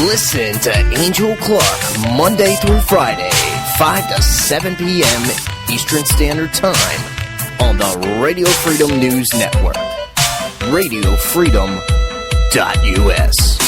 Listen to Angel Clark Monday through Friday, 5 to 7 p.m. Eastern Standard Time on the Radio Freedom News Network. RadioFreedom.us.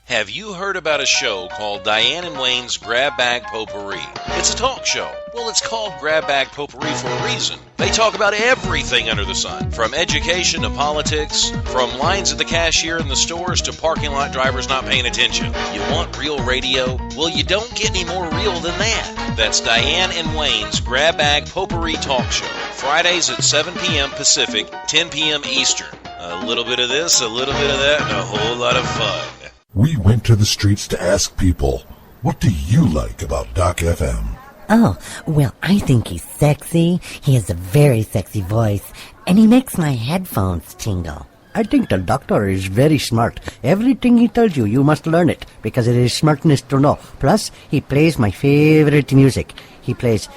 Have you heard about a show called Diane and Wayne's Grab Bag Potpourri? It's a talk show. Well, it's called Grab Bag Potpourri for a reason. They talk about everything under the sun, from education to politics, from lines at the cashier in the stores to parking lot drivers not paying attention. You want real radio? Well, you don't get any more real than that. That's Diane and Wayne's Grab Bag Potpourri talk show. Fridays at 7 p.m. Pacific, 10 p.m. Eastern. A little bit of this, a little bit of that, and a whole lot of fun. We went to the streets to ask people, what do you like about Doc FM? Oh, well, I think he's sexy. He has a very sexy voice, and he makes my headphones tingle. I think the doctor is very smart. Everything he tells you, you must learn it, because it is smartness to know. Plus, he plays my favorite music. He plays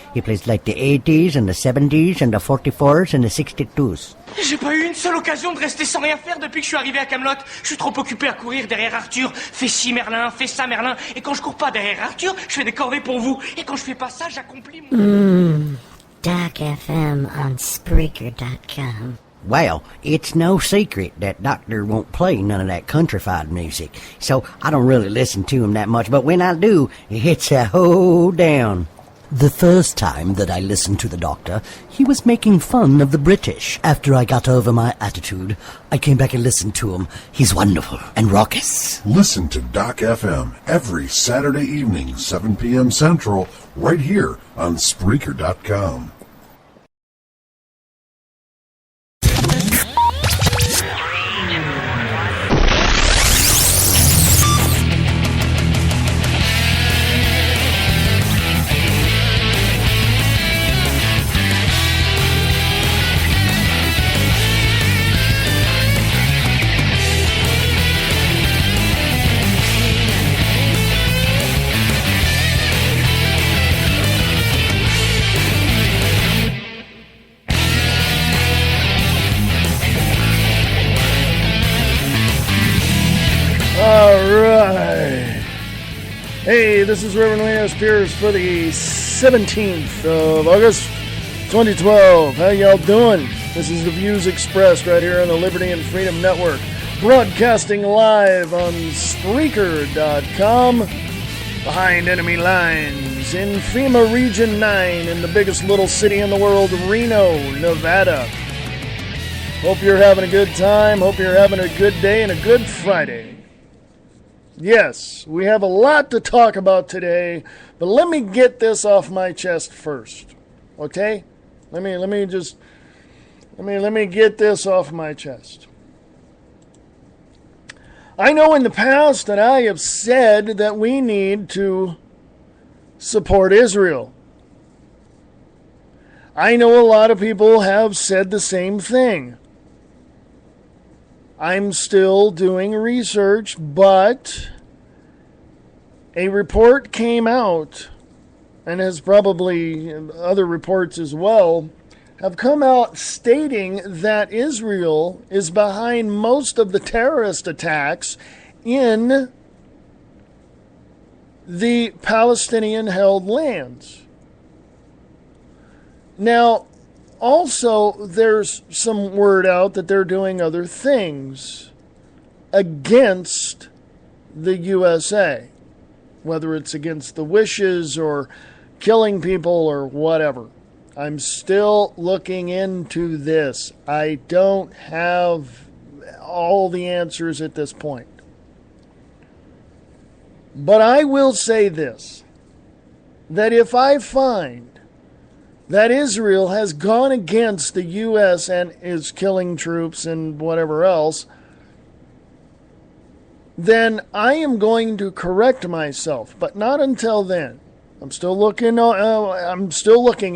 like the 80s and the 70s and the 44s and the 62s. J'ai pas eu une seule occasion de rester sans rien faire depuis que je suis arrivé à Camelot. Je suis trop occupé à courir derrière Arthur. Fais ci Merlin, fais ça Merlin. Et quand je cours pas derrière Arthur, je fais des corvées pour vous. Et quand je fais pas ça, j'accomplis mon... Doc FM on Spreaker.com. Well, it's no secret that Doctor won't play none of that countrified music, so I don't really listen to him that much, but when I do, it's a hold down. The first time that I listened to the Doctor, he was making fun of the British. After I got over my attitude, I came back and listened to him. He's wonderful and raucous. Listen to Doc FM every Saturday evening, 7 p.m. Central, right here on Spreaker.com. Hey, this is Reverend Wayne S. Pierce for the 17th of August, 2012. How y'all doing? This is the Views Expressed right here on the Liberty and Freedom Network, broadcasting live on Spreaker.com, behind enemy lines in FEMA Region 9 in the biggest little city in the world, Reno, Nevada. Hope you're having a good time. Hope you're having a good day and a good Friday. Yes, we have a lot to talk about today, but let me get this off my chest first. Okay? Let me get this off my chest. I know in the past that I have said that we need to support Israel. I know a lot of people have said the same thing. I'm still doing research, but a report came out, and has probably other reports as well, have come out stating that Israel is behind most of the terrorist attacks in the Palestinian-held lands. Now, also, there's some word out that they're doing other things against the USA, whether it's against the wishes or killing people or whatever. I'm still looking into this. I don't have all the answers at this point. But I will say this, that if I find that Israel has gone against the U.S. and is killing troops and whatever else, then I am going to correct myself, but not until then. I'm still looking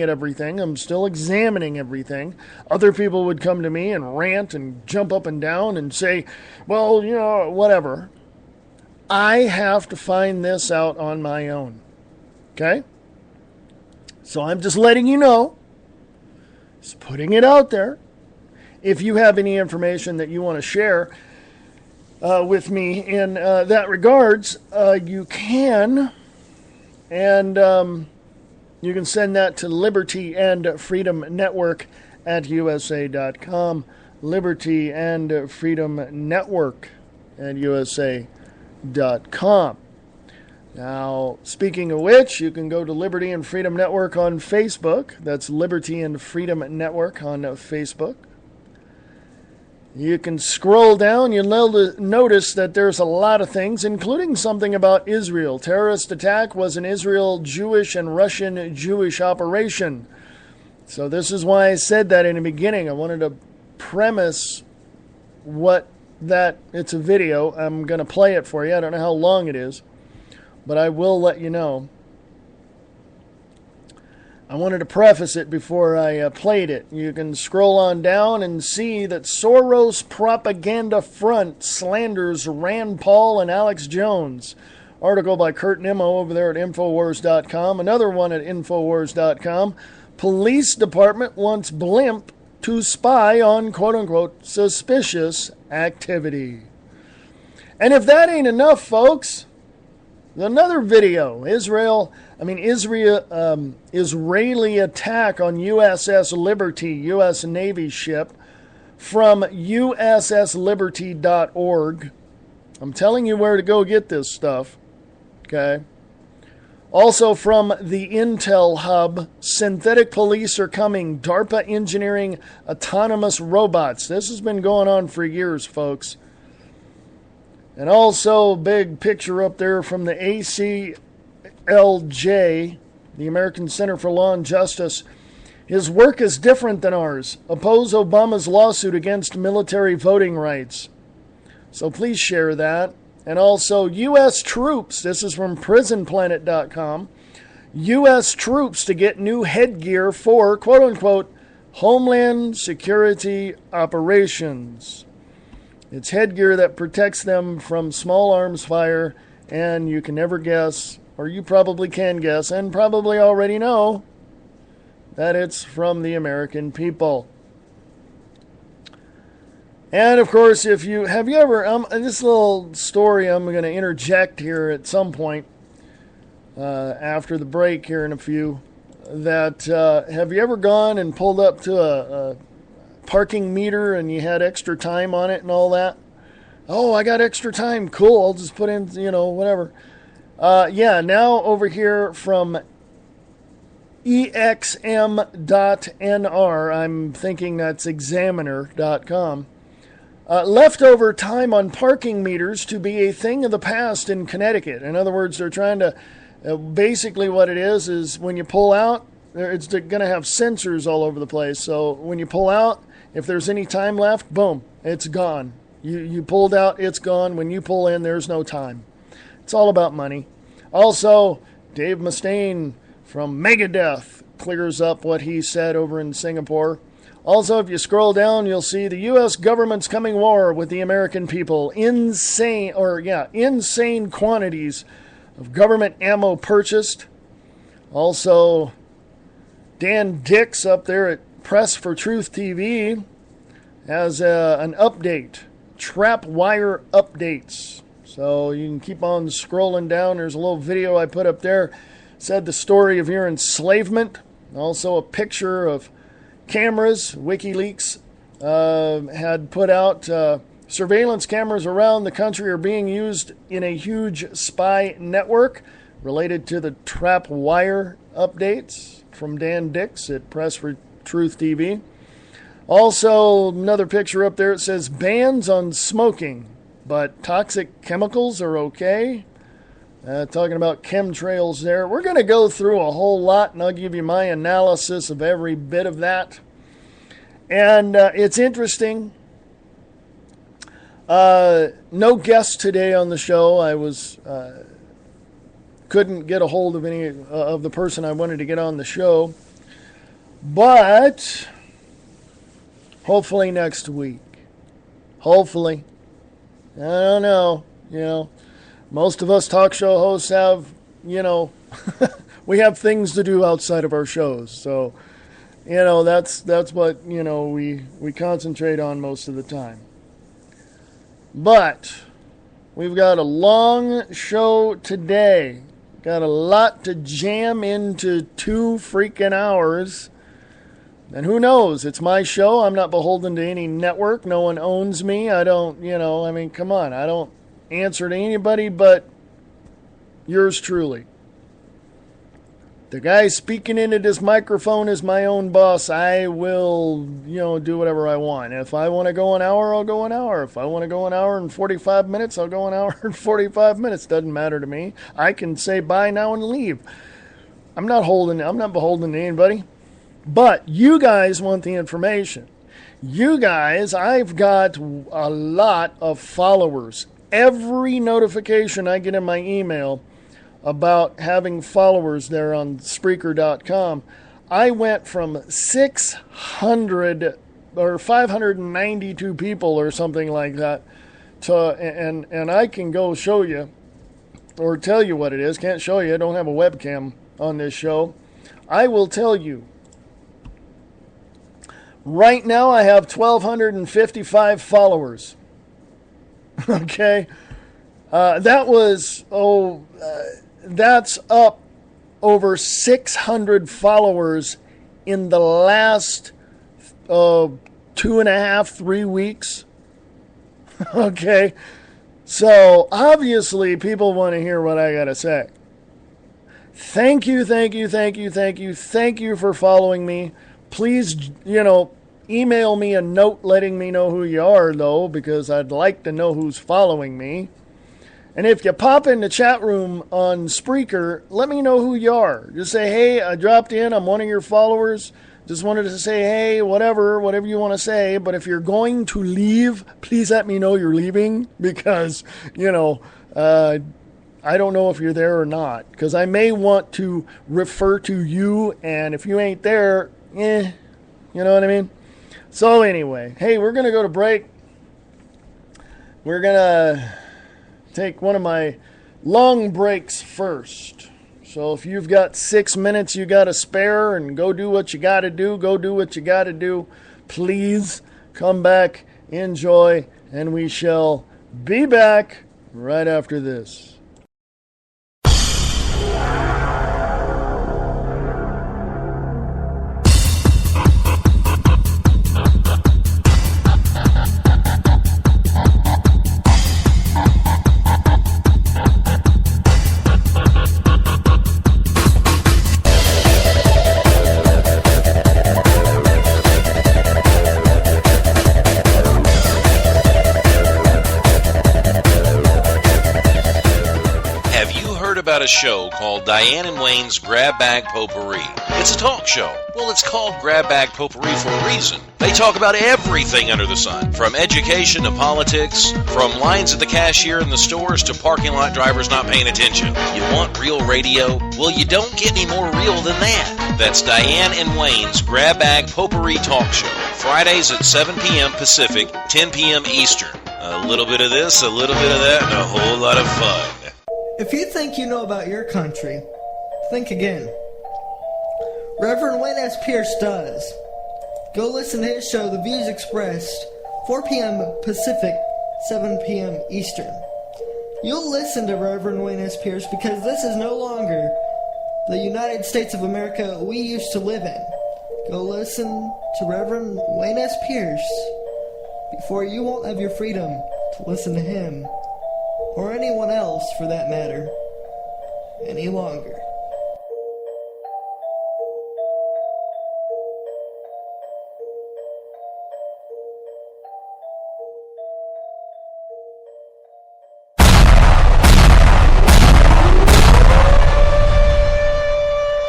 at everything. I'm still examining everything. Other people would come to me and rant and jump up and down and say, well, you know, whatever. I have to find this out on my own. Okay? So I'm just letting you know, just putting it out there. if you have any information that you want to share with me in that regards, you can. And you can send that to Liberty and Freedom Network at USA.com. Liberty and Freedom Network at USA.com. Now, speaking of which, you can go to Liberty and Freedom Network on Facebook. That's Liberty and Freedom Network on Facebook. You can scroll down. You'll notice that there's a lot of things, including something about Israel. Terrorist attack was an Israel Jewish and Russian Jewish operation. So this is why I said that in the beginning. I wanted to premise it's a video. I'm going to play it for you. I don't know how long it is, but I will let you know. I wanted to preface it before I played it. You can scroll on down and see that Soros Propaganda Front slanders Rand Paul and Alex Jones. Article by Kurt Nimmo over there at Infowars.com. Another one at Infowars.com. Police Department wants blimp to spy on quote-unquote suspicious activity. And if that ain't enough, folks, another video. Israeli attack on USS Liberty, U.S. Navy ship, from ussliberty.org. I'm telling you where to go get this stuff. Okay. Also from the Intel Hub, synthetic police are coming. DARPA engineering autonomous robots. This has been going on for years, folks. And also, big picture up there from the ACLJ, the American Center for Law and Justice. His work is different than ours. Oppose Obama's lawsuit against military voting rights. So please share that. And also, U.S. troops, this is from prisonplanet.com, U.S. troops to get new headgear for, quote-unquote, Homeland Security operations. It's headgear that protects them from small arms fire, and you can never guess, or you probably can guess, and probably already know, that it's from the American people. And of course, have you ever, this little story I'm going to interject here at some point, after the break here in a few, that have you ever gone and pulled up to a parking meter and you had extra time on it and all that? Oh, I got extra time. Cool. I'll just put in, whatever. Now over here from exm.nr, I'm thinking that's examiner.com. Leftover time on parking meters to be a thing of the past in Connecticut. In other words, they're trying to, basically what it is when you pull out, it's going to have sensors all over the place. So when you pull out, if there's any time left, boom, it's gone. You pulled out, it's gone. When you pull in, there's no time. It's all about money. Also, Dave Mustaine from Megadeth clears up what he said over in Singapore. Also, if you scroll down, you'll see the U.S. government's coming war with the American people. Insane quantities of government ammo purchased. Also, Dan Dix up there at Press for Truth TV has an update. Trap wire updates. So you can keep on scrolling down. There's a little video I put up there. Said the story of your enslavement. Also a picture of cameras. WikiLeaks had put out surveillance cameras around the country are being used in a huge spy network related to the trap wire updates from Dan Dix at Press for Truth TV. Also, another picture up there. It says bans on smoking, but toxic chemicals are okay. Talking about chemtrails there. We're going to go through a whole lot, and I'll give you my analysis of every bit of that. And it's interesting. No guests today on the show. I couldn't get a hold of any of the person I wanted to get on the show. But hopefully next week. Hopefully. I don't know. Most of us talk show hosts have, we have things to do outside of our shows. So That's what, we concentrate on most of the time. But we've got a long show today. Got a lot to jam into 2 freaking hours. And who knows? It's my show. I'm not beholden to any network. No one owns me. I don't, come on. I don't answer to anybody but yours truly. The guy speaking into this microphone is my own boss. I will, do whatever I want. If I want to go an hour, I'll go an hour. If I want to go an hour and 45 minutes, I'll go an hour and 45 minutes. Doesn't matter to me. I can say bye now and leave. I'm not beholden to anybody. But you guys want the information. You guys, I've got a lot of followers. Every notification I get in my email about having followers there on Spreaker.com, I went from 600 or 592 people or something like that to, and I can go show you or tell you what it is. Can't show you. I don't have a webcam on this show. I will tell you. Right now, I have 1,255 followers. Okay? That's up over 600 followers in the last 2.5, 3 weeks. Okay? So, obviously, people want to hear what I got to say. Thank you for following me. Please, email me a note letting me know who you are, though, because I'd like to know who's following me. And if you pop in the chat room on Spreaker, let me know who you are. Just say, hey, I dropped in. I'm one of your followers. Just wanted to say, hey, whatever you want to say. But if you're going to leave, please let me know you're leaving because, I don't know if you're there or not. Because I may want to refer to you, and if you ain't there, you know what I mean? So anyway, hey, we're going to go to break. We're going to take one of my long breaks first. So if you've got 6 minutes you got to spare and go do what you got to do, please come back, enjoy, and we shall be back right after this. About a show called Diane and Wayne's Grab Bag Potpourri. It's a talk show. Well, it's called Grab Bag Potpourri for a reason. They talk about everything under the sun, from education to politics, from lines at the cashier in the stores to parking lot drivers not paying attention. You want real radio? Well, you don't get any more real than that. That's Diane and Wayne's Grab Bag Potpourri talk show. Fridays at 7 p.m. Pacific, 10 p.m. Eastern. A little bit of this, a little bit of that, and a whole lot of fun. If you think you know about your country, think again. Reverend Wayne S. Pierce does. Go listen to his show, The Views Expressed, 4 p.m. Pacific, 7 p.m. Eastern. You'll listen to Reverend Wayne S. Pierce because this is no longer the United States of America we used to live in. Go listen to Reverend Wayne S. Pierce before you won't have your freedom to listen to him, or anyone else for that matter, any longer.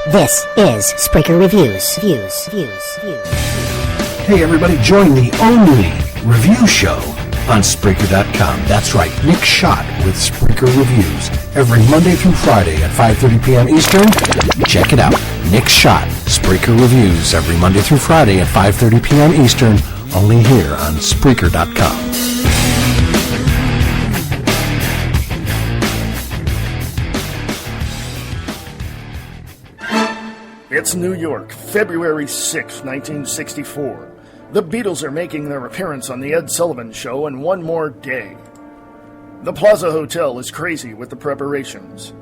This is Spreaker Reviews. Hey everybody, join the only review show on Spreaker.com. That's right, Nick Schott with Spreaker Reviews. Every Monday through Friday at 5:30 p.m. Eastern. Check it out. Nick Schott, Spreaker Reviews. Every Monday through Friday at 5:30 p.m. Eastern. Only here on Spreaker.com. It's It's New York, February 6, 1964. The Beatles are making their appearance on The Ed Sullivan Show in one more day. The Plaza Hotel is crazy with the preparations.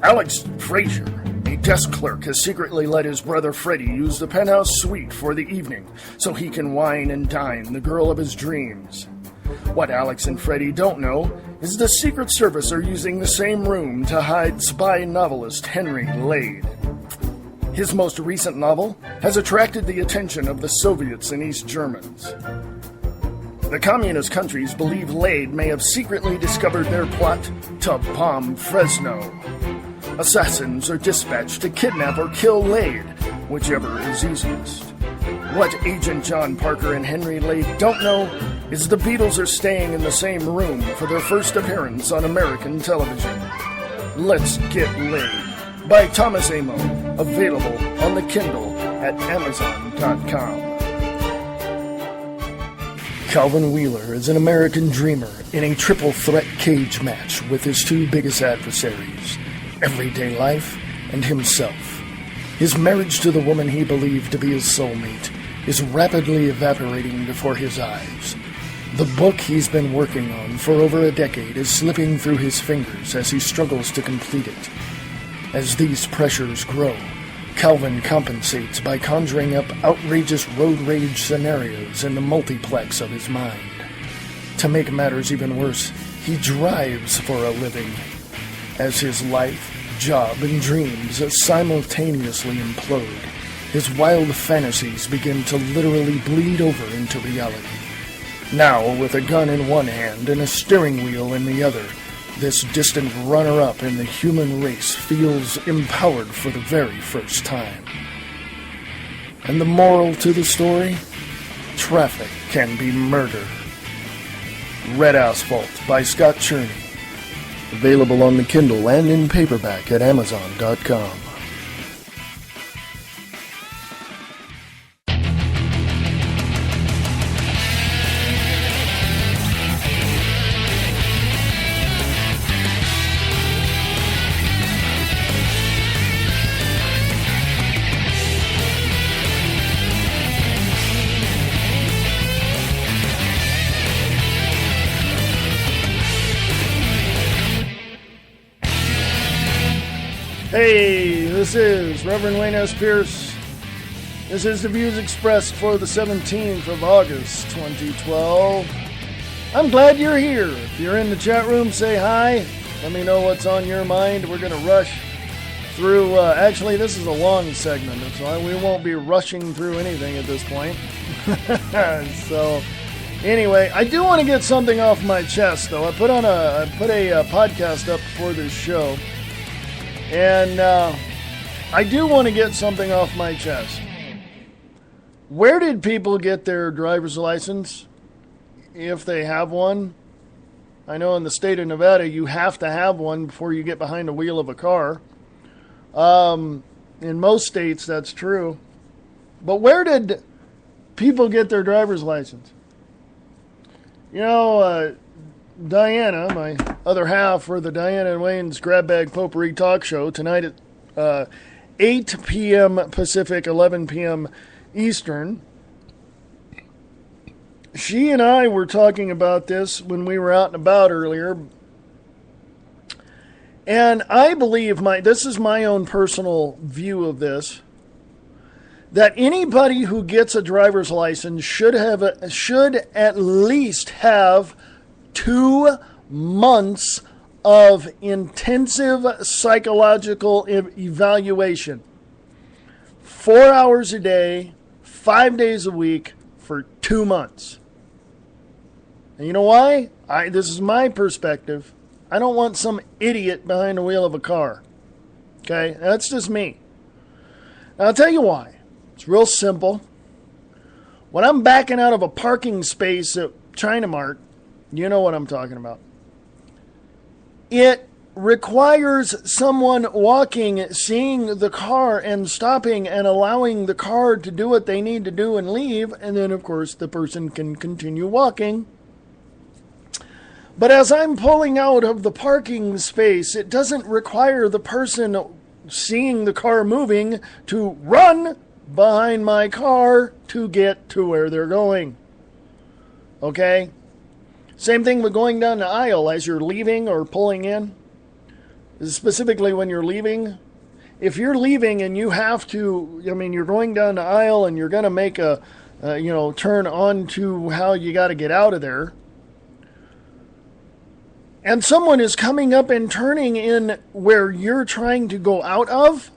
Alex Frazier, a desk clerk, has secretly let his brother Freddie use the penthouse suite for the evening so he can wine and dine the girl of his dreams. What Alex and Freddie don't know is the Secret Service are using the same room to hide spy novelist Henry Lade. His most recent novel has attracted the attention of the Soviets and East Germans. The communist countries believe Lade may have secretly discovered their plot to bomb Fresno. Assassins are dispatched to kidnap or kill Lade, whichever is easiest. What Agent John Parker and Henry Lade don't know is the Beatles are staying in the same room for their first appearance on American television. Let's Get Laid by Thomas Amo, available on the Kindle at Amazon.com. Calvin Wheeler is an American dreamer in a triple threat cage match with his two biggest adversaries, everyday life and himself. His marriage to the woman he believed to be his soulmate is rapidly evaporating before his eyes. The book he's been working on for over a decade is slipping through his fingers as he struggles to complete it. As these pressures grow, Calvin compensates by conjuring up outrageous road rage scenarios in the multiplex of his mind. To make matters even worse, he drives for a living. As his life, job, and dreams simultaneously implode, his wild fantasies begin to literally bleed over into reality. Now, with a gun in one hand and a steering wheel in the other, this distant runner-up in the human race feels empowered for the very first time. And the moral to the story? Traffic can be murder. Red Asphalt by Scott Cherney. Available on the Kindle and in paperback at Amazon.com. Hey, this is Reverend Wayne S. Pierce. This is the views expressed for the 17th of August, 2012. I'm glad you're here. If you're in the chat room, say hi. Let me know what's on your mind. We're going to rush through. Actually, this is a long segment, so we won't be rushing through anything at this point. So, anyway, I do want to get something off my chest, though. I put a podcast up for this show. And I do want to get something off my chest. Where did people get their driver's license, if they have one? I know in the state of Nevada, you have to have one before you get behind the wheel of a car. In most states, that's true. But where did people get their driver's license? You know, Diana, my other half for the Diana and Wayne's Grab Bag Potpourri Talk Show, tonight at 8 p.m. Pacific, 11 p.m. Eastern. She and I were talking about this when we were out and about earlier. And I believe, this is my own personal view of this, that anybody who gets a driver's license should at least have 2 months of intensive psychological evaluation. 4 hours a day, 5 days a week for 2 months. And you know why? This is my perspective. I don't want some idiot behind the wheel of a car. Okay? That's just me. Now, I'll tell you why. It's real simple. When I'm backing out of a parking space at China Mart, you know what I'm talking about. It requires someone walking, seeing the car and stopping and allowing the car to do what they need to do and leave. And then, of course, the person can continue walking. But as I'm pulling out of the parking space, it doesn't require the person seeing the car moving to run behind my car to get to where they're going. Okay? Same thing with going down the aisle as you're leaving or pulling in. Specifically when you're leaving. If you're leaving and you have to, you're going down the aisle and you're going to make a, turn on to how you got to get out of there. And someone is coming up and turning in where you're trying to go out of,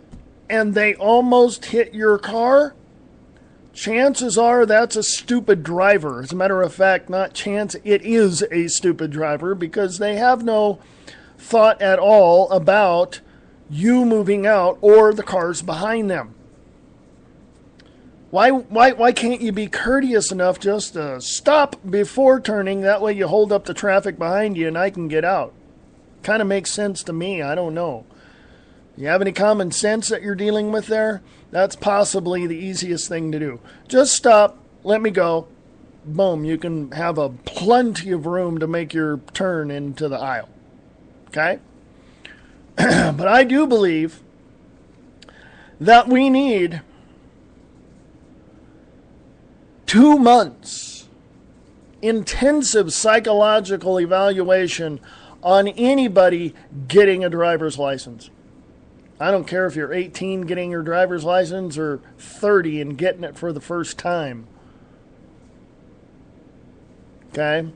and they almost hit your car, chances are that's a stupid driver. As a matter of fact, not chance, it is a stupid driver, because they have no thought at all about you moving out or the cars behind them. Why can't you be courteous enough just to stop before turning? That way you hold up the traffic behind you and I can get out. Kind of makes sense to me. I don't know. You have any common sense that you're dealing with there? That's possibly the easiest thing to do. Just stop, let me go. Boom, you can have a plenty of room to make your turn into the aisle. Okay? But I do believe that we need 2 months intensive psychological evaluation on anybody getting a driver's license. I don't care if you're 18 getting your driver's license or 30 and getting it for the first time. Okay?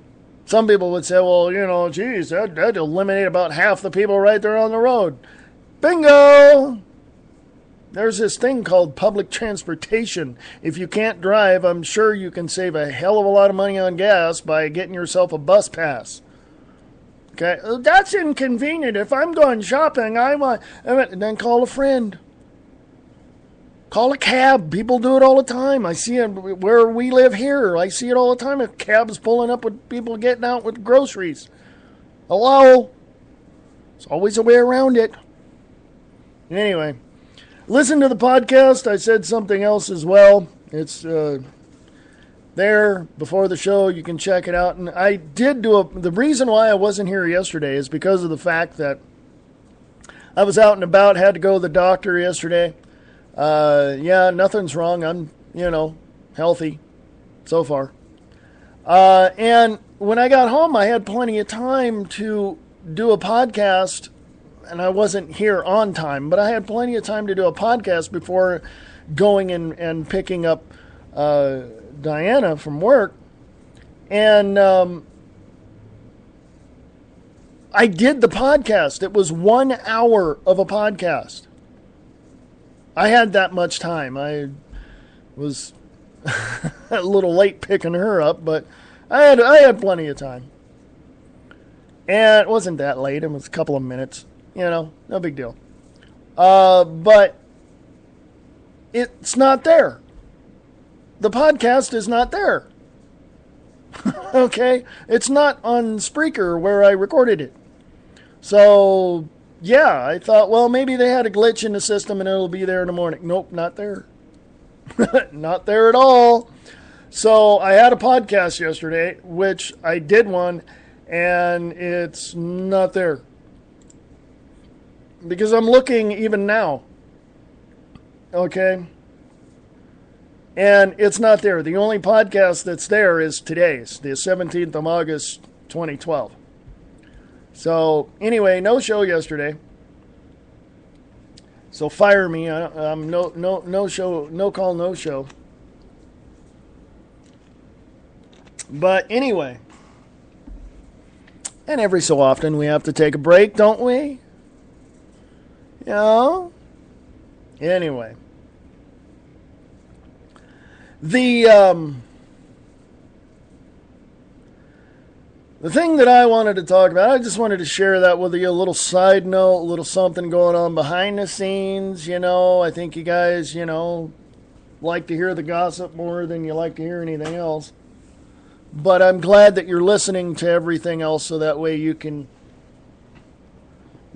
Some people would say, well, geez, that'd eliminate about half the people right there on the road. Bingo! There's this thing called public transportation. If you can't drive, I'm sure you can save a hell of a lot of money on gas by getting yourself a bus pass. Okay, that's inconvenient. If I'm going shopping, then call a friend. Call a cab. People do it all the time. I see it where we live here. I see it all the time. A cab's pulling up with people getting out with groceries. Hello? There's always a way around it. Anyway, listen to the podcast. I said something else as well. It's there before the show. You can check it out. And I did the reason why I wasn't here yesterday is because of the fact that I was out and about, had to go to the doctor yesterday. Nothing's wrong. I'm, healthy so far. And when I got home, I had plenty of time to do a podcast, and I wasn't here on time, but I had plenty of time to do a podcast before going and picking up Diana from work. And I did the podcast. It was 1 hour of a podcast. I had that much time. I was a little late picking her up, but I had plenty of time. And it wasn't that late. It was a couple of minutes. No big deal. But it's not there. The podcast is not there. Okay? It's not on Spreaker where I recorded it. So, yeah, I thought, well, maybe they had a glitch in the system and it'll be there in the morning. Nope, not there. Not there at all. So I had a podcast yesterday, which I did one, and it's not there. Because I'm looking even now. Okay? And it's not there. The only podcast that's there is today's, the 17th of August, 2012. So, anyway, no show yesterday. So fire me. I'm no show, no call, no show. But anyway, and every so often we have to take a break, don't we? Anyway, the thing that I wanted to talk about, I just wanted to share that with you, a little side note, a little something going on behind the scenes. I think you guys, like to hear the gossip more than you like to hear anything else. But I'm glad that you're listening to everything else so that way you can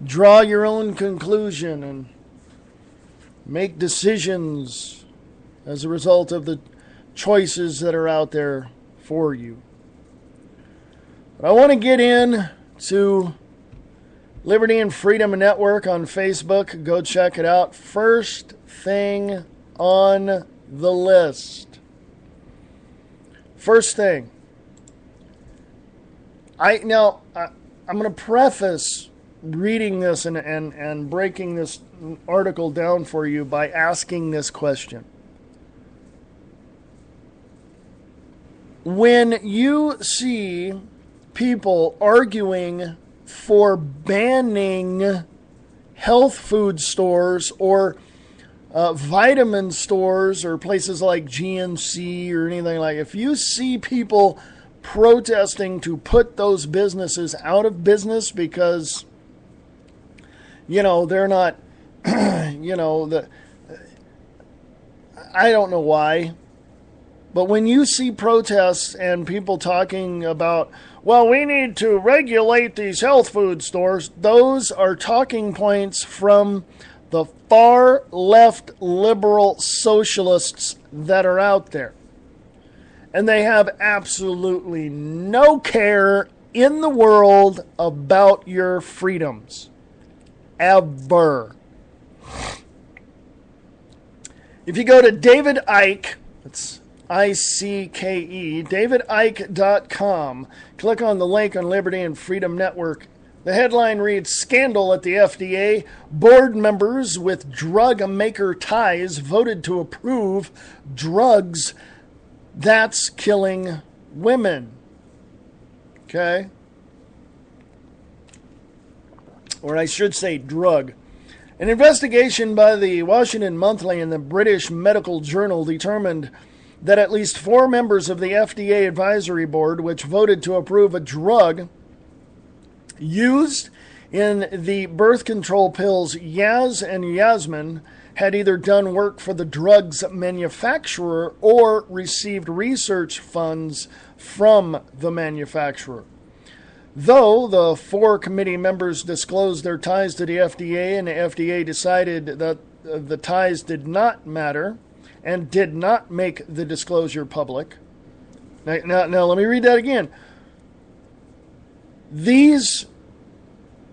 draw your own conclusion and make decisions as a result of the choices that are out there for you. But I want to get in to Liberty and Freedom Network on Facebook. Go check it out. First thing on the list. First thing. I'm going to preface reading this and breaking this article down for you by asking this question. When you see people arguing for banning health food stores or vitamin stores or places like GNC or anything like, if you see people protesting to put those businesses out of business because, they're not, I don't know why, but when you see protests and people talking about, well, we need to regulate these health food stores, those are talking points from the far left liberal socialists that are out there. And they have absolutely no care in the world about your freedoms. Ever. If you go to David Icke, that's ICKE, davidicke.com, click on the link on Liberty and Freedom Network. The headline reads, Scandal at the FDA. Board members with drug maker ties voted to approve drugs that's killing women. Okay? Or I should say drug. An investigation by the Washington Monthly and the British Medical Journal determined that at least 4 members of the FDA advisory board, which voted to approve a drug used in the birth control pills Yaz and Yasmin, had either done work for the drug's manufacturer or received research funds from the manufacturer. Though the 4 committee members disclosed their ties to the FDA, and the FDA decided that the ties did not matter and did not make the disclosure public. Now let me read that again. These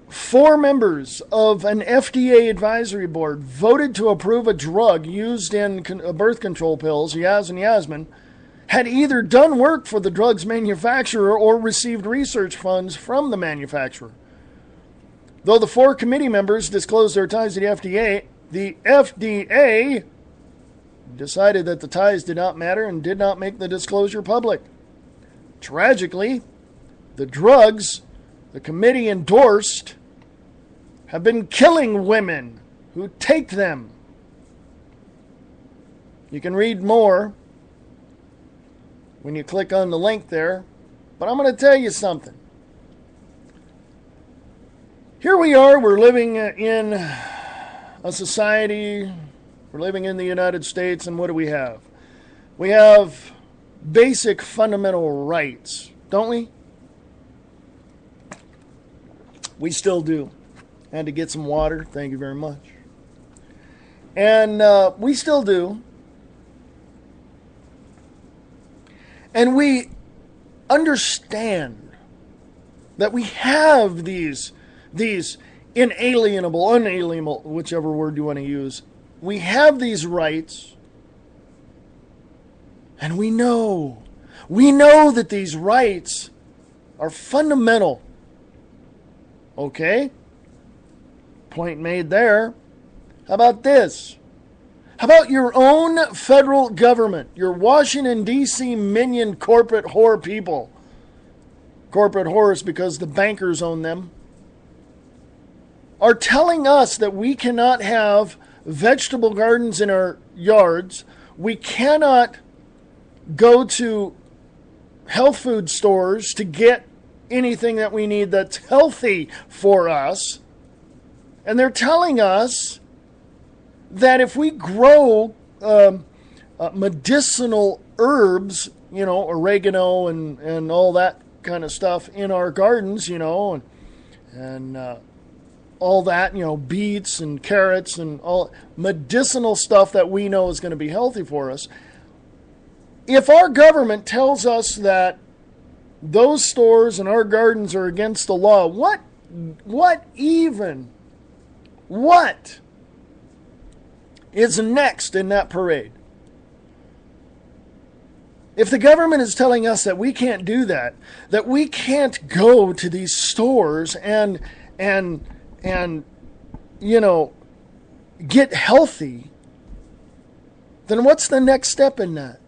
4 members of an FDA advisory board voted to approve a drug used in birth control pills, Yaz and Yasmin, had either done work for the drug's manufacturer or received research funds from the manufacturer. Though the 4 committee members disclosed their ties to the FDA decided that the ties did not matter and did not make the disclosure public. Tragically, the drugs the committee endorsed have been killing women who take them. You can read more when you click on the link there, but I'm going to tell you something. Here we are, we're living in a society, we're living in the United States, and what do we have? We have basic fundamental rights, don't we? We still do. Had to get some water. Thank you very much. And we still do. And we understand that we have these inalienable, unalienable, whichever word you want to use. We have these rights. And we know that these rights are fundamental. Okay? Point made there. How about this? How about your own federal government, your Washington, D.C. minion corporate whore people? Corporate whores because the bankers own them. Are telling us that we cannot have vegetable gardens in our yards. We cannot go to health food stores to get anything that we need that's healthy for us. And they're telling us that if we grow medicinal herbs, oregano and all that kind of stuff in our gardens, and all that, beets and carrots and all medicinal stuff that we know is going to be healthy for us. If our government tells us that those stores and our gardens are against the law, what is next in that parade? If the government is telling us that we can't do that we can't go to these stores and get healthy, then what's the next step in that?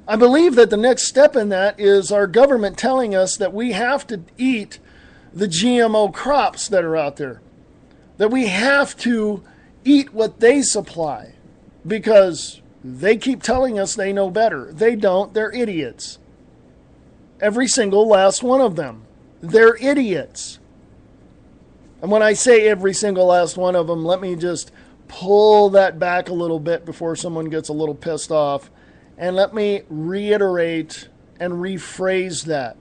I believe that the next step in that is our government telling us that we have to eat the GMO crops that are out there, that we have to eat what they supply, because they keep telling us they know better. They don't. They're idiots. Every single last one of them. They're idiots. And when I say every single last one of them, let me just pull that back a little bit before someone gets a little pissed off. And let me reiterate and rephrase that.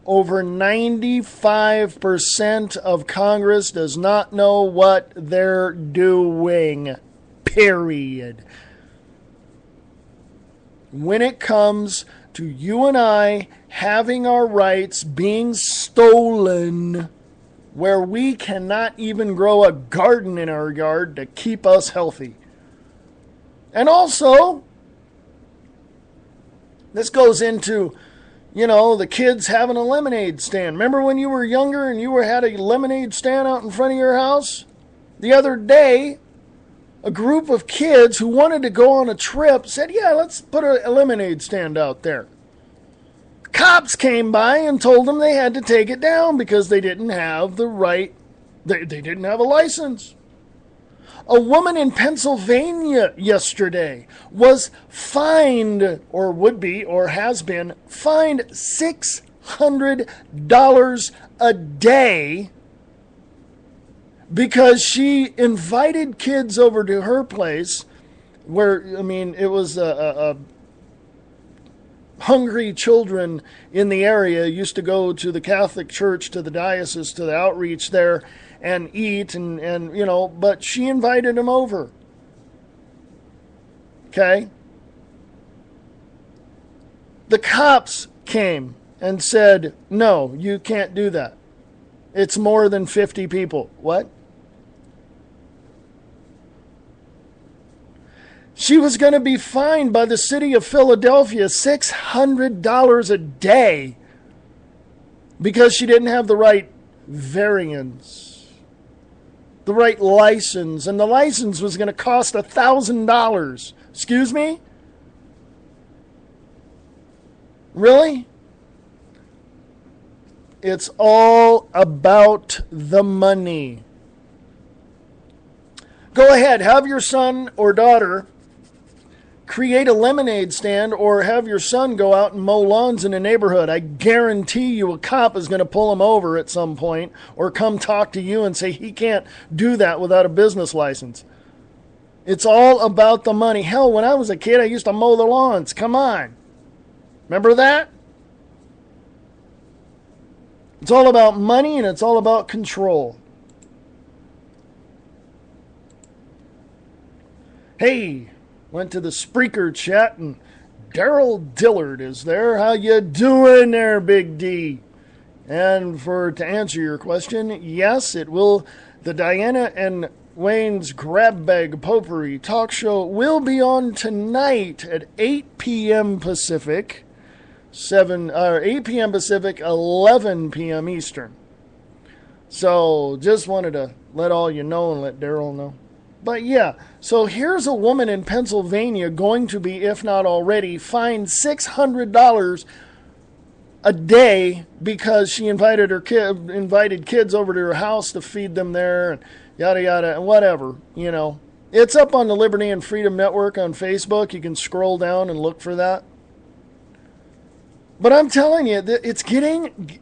Over 95% of Congress does not know what they're doing. Period. When it comes to you and I having our rights being stolen, where we cannot even grow a garden in our yard to keep us healthy. And also, this goes into, the kids having a lemonade stand. Remember when you were younger and you had a lemonade stand out in front of your house? The other day, a group of kids who wanted to go on a trip said, yeah, let's put a lemonade stand out there. Cops came by and told them they had to take it down because they didn't have the right, they didn't have a license. A woman in Pennsylvania yesterday was fined, or would be, or has been, fined $600 a day because she invited kids over to her place where, it was hungry children in the area used to go to the Catholic Church, to the diocese, to the outreach there and eat but she invited them over. Okay? The cops came and said, no, you can't do that. It's more than 50 people. What? She was going to be fined by the city of Philadelphia $600 a day because she didn't have the right variance, the right license, and the license was going to cost $1,000. Excuse me? Really? It's all about the money. Go ahead, have your son or daughter create a lemonade stand, or have your son go out and mow lawns in a neighborhood. I guarantee you a cop is going to pull him over at some point or come talk to you and say he can't do that without a business license. It's all about the money. Hell, when I was a kid, I used to mow the lawns. Come on. Remember that? It's all about money and it's all about control. Hey, went to the Spreaker chat and Daryl Dillard is there. How you doing there, Big D? And to answer your question, yes, it will. The Diana and Wayne's Grab Bag Potpourri talk show will be on tonight at 8 p.m. Pacific, 8 p.m. Pacific, 11 p.m. Eastern. So just wanted to let all you know and let Daryl know. But yeah, so here's a woman in Pennsylvania going to be, if not already, fined $600 a day because she invited kids over to her house to feed them there and yada yada and whatever, It's up on the Liberty and Freedom Network on Facebook. You can scroll down and look for that. But I'm telling you, it's getting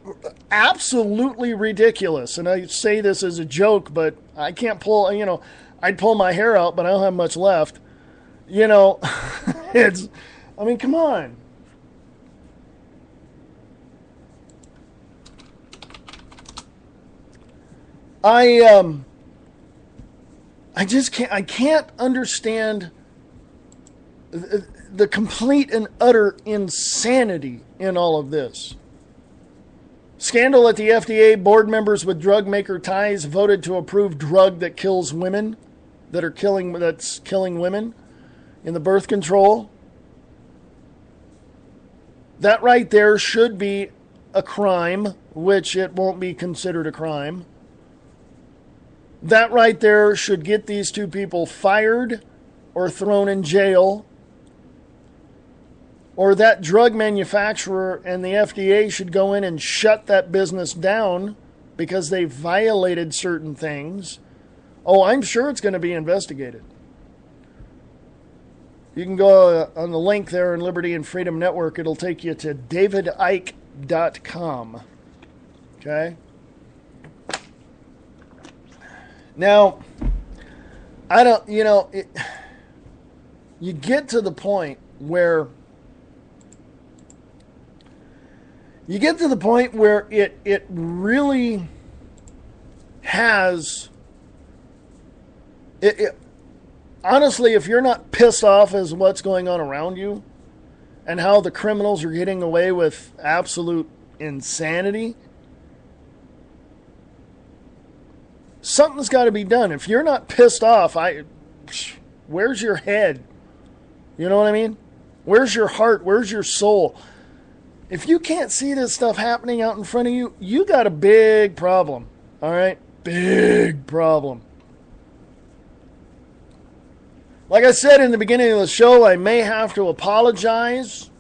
absolutely ridiculous. And I say this as a joke, but I can't pull, I'd pull my hair out, but I don't have much left. Come on. I just can't understand the complete and utter insanity in all of this. Scandal at the FDA. Board members with drug maker ties voted to approve drug that kills women, that's killing women in the birth control. That right there should be a crime, which it won't be considered a crime. That right there should get these two people fired or thrown in jail. Or that drug manufacturer and the FDA should go in and shut that business down because they violated certain things. Oh, I'm sure it's going to be investigated. You can go on the link there in Liberty and Freedom Network. It'll take you to davidike.com. Okay? Now, I don't, you get to the point where it really has, honestly, if you're not pissed off as what's going on around you and how the criminals are getting away with absolute insanity, something's got to be done. If you're not pissed off, where's your head? You know what I mean? Where's your heart? Where's your soul? If you can't see this stuff happening out in front of you, you got a big problem. All right? Big problem. Like I said in the beginning of the show, I may have to apologize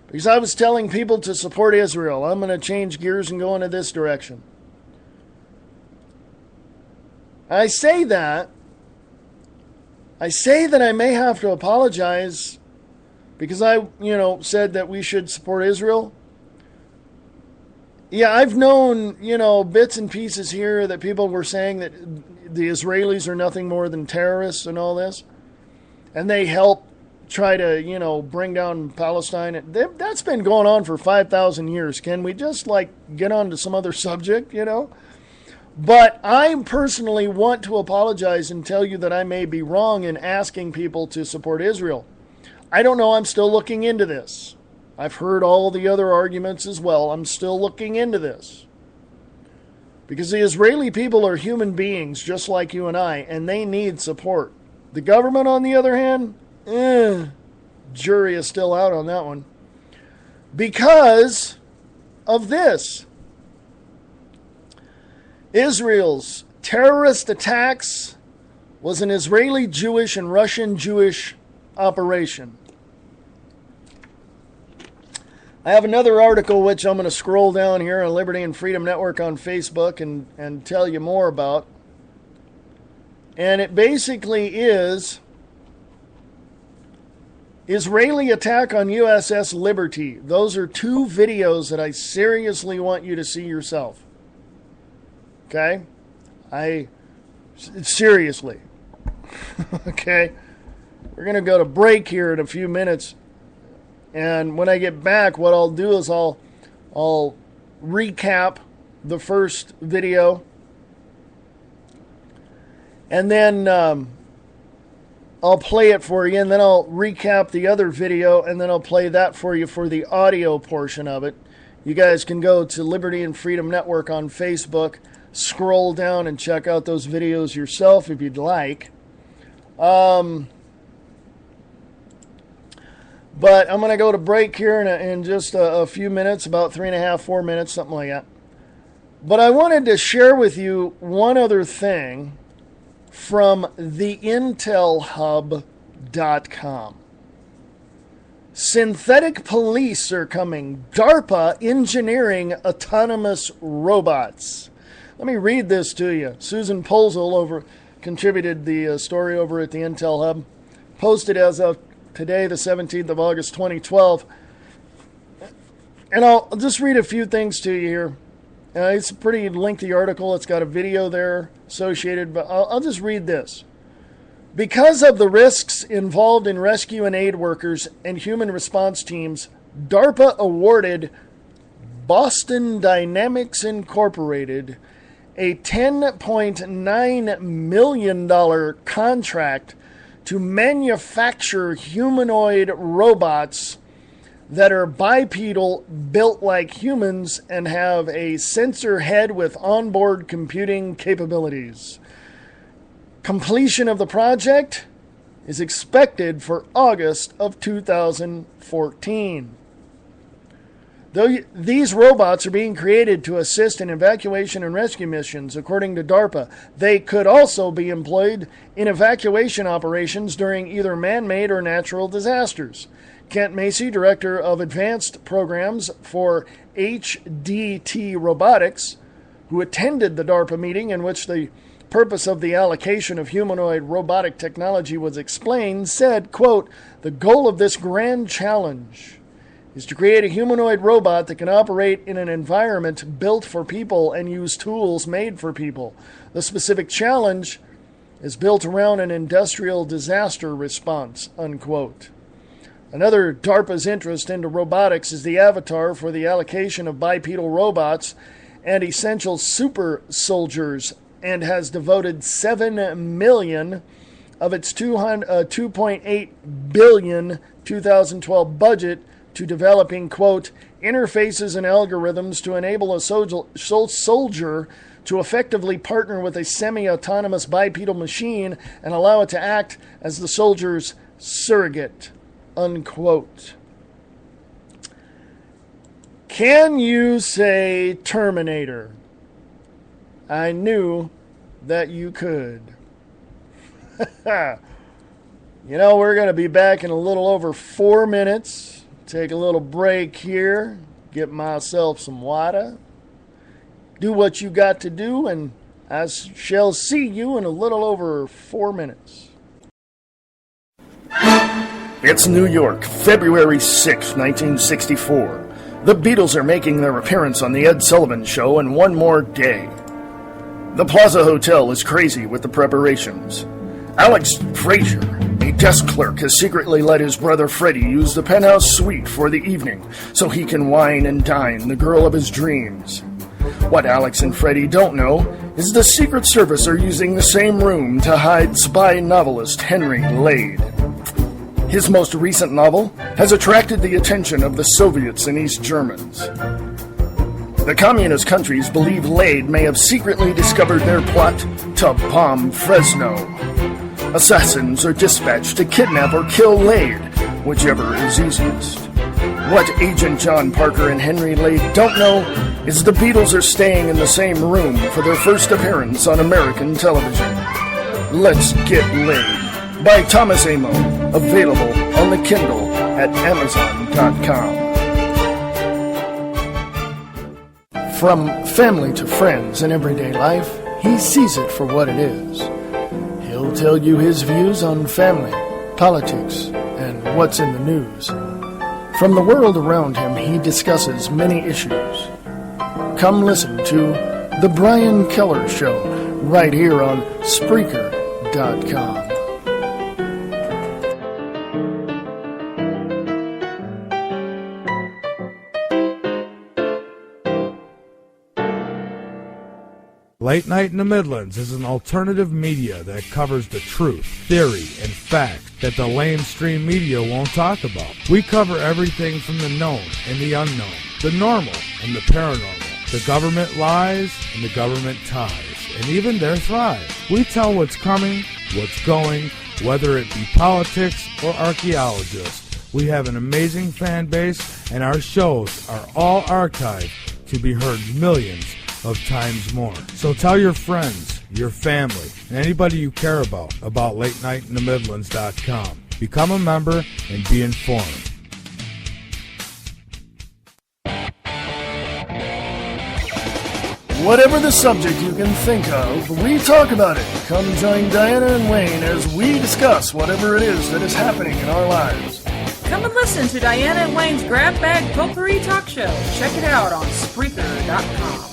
because I was telling people to support Israel. I'm going to change gears and go into this direction. I say that I may have to apologize because I, said that we should support Israel. Yeah, I've known, bits and pieces here that people were saying that the Israelis are nothing more than terrorists and all this. And they help try to, bring down Palestine. That's been going on for 5,000 years. Can we just, get on to some other subject, But I personally want to apologize and tell you that I may be wrong in asking people to support Israel. I don't know. I'm still looking into this. I've heard all the other arguments as well. I'm still looking into this. Because the Israeli people are human beings just like you and I, and they need support. The government, on the other hand, jury is still out on that one. Because of this. Israel's terrorist attacks was an Israeli Jewish and Russian Jewish operation. I have another article which I'm going to scroll down here on Liberty and Freedom Network on Facebook and tell you more about. And it basically is Israeli attack on USS Liberty. Those are two videos that I seriously want you to see yourself. Okay? Seriously. Okay? We're going to go to break here in a few minutes. And when I get back, what I'll do is I'll recap the first video. And then I'll play it for you. And then I'll recap the other video. And then I'll play that for you for the audio portion of it. You guys can go to Liberty and Freedom Network on Facebook. Scroll down and check out those videos yourself if you'd like. But I'm going to go to break here in just a few minutes, about 3.5, 4 minutes, something like that. But I wanted to share with you one other thing from theintelhub.com. Synthetic police are coming. DARPA engineering autonomous robots. Let me read this to you. Susan Polzel contributed the story over at the Intel Hub. Posted as of today, the 17th of August, 2012. And I'll just read a few things to you here. It's a pretty lengthy article. It's got a video there associated, but I'll just read this. Because of the risks involved in rescue and aid workers and human response teams, DARPA awarded Boston Dynamics Incorporated a $10.9 million contract to manufacture humanoid robots that are bipedal, built like humans, and have a sensor head with onboard computing capabilities. Completion of the project is expected for August of 2014. Though these robots are being created to assist in evacuation and rescue missions, according to DARPA, they could also be employed in evacuation operations during either man-made or natural disasters. Kent Macy, Director of Advanced Programs for HDT Robotics, who attended the DARPA meeting in which the purpose of the allocation of humanoid robotic technology was explained, said, quote, "The goal of this grand challenge is to create a humanoid robot that can operate in an environment built for people and use tools made for people. The specific challenge is built around an industrial disaster response," unquote. Another DARPA's interest into robotics is the avatar for the allocation of bipedal robots and essential super soldiers, and has devoted $7 million of its $2.8 billion 2012 budget to developing, quote, "interfaces and algorithms to enable a soldier to effectively partner with a semi-autonomous bipedal machine and allow it to act as the soldier's surrogate," unquote. Can you say Terminator? I knew that you could. You know, we're going to be back in a little over 4 minutes. Take a little break here, get myself some water, do what you got to do, and I shall see you in a little over 4 minutes. It's New York, February 6, 1964. The Beatles are making their appearance on The Ed Sullivan Show in one more day. The Plaza Hotel is crazy with the preparations. Alex Frazier, a desk clerk, has secretly let his brother Freddie use the penthouse suite for the evening so he can wine and dine the girl of his dreams. What Alex and Freddie don't know is the Secret Service are using the same room to hide spy novelist Henry Lade. His most recent novel has attracted the attention of the Soviets and East Germans. The communist countries believe Lade may have secretly discovered their plot to bomb Fresno. Assassins are dispatched to kidnap or kill Lade, whichever is easiest. What Agent John Parker and Henry Lade don't know is the Beatles are staying in the same room for their first appearance on American television. Let's Get Laid by Thomas Amo, available on the Kindle at Amazon.com. From family to friends in everyday life, he sees it for what it is. He'll tell you his views on family, politics, and what's in the news. From the world around him, he discusses many issues. Come listen to The Brian Keller Show right here on Spreaker.com. Late Night in the Midlands is an alternative media that covers the truth, theory, and fact that the lamestream media won't talk about. We cover everything from the known and the unknown, the normal and the paranormal, the government lies and the government ties, and even their thrive. We tell what's coming, what's going, whether it be politics or archaeologists. We have an amazing fan base, and our shows are all archived to be heard millions of times more. So tell your friends, your family, and anybody you care about LateNightInTheMidlands.com. Become a member and be informed. Whatever the subject you can think of, we talk about it. Come join Diana and Wayne as we discuss whatever it is that is happening in our lives. Come and listen to Diana and Wayne's Grab Bag Potpourri Talk Show. Check it out on Spreaker.com.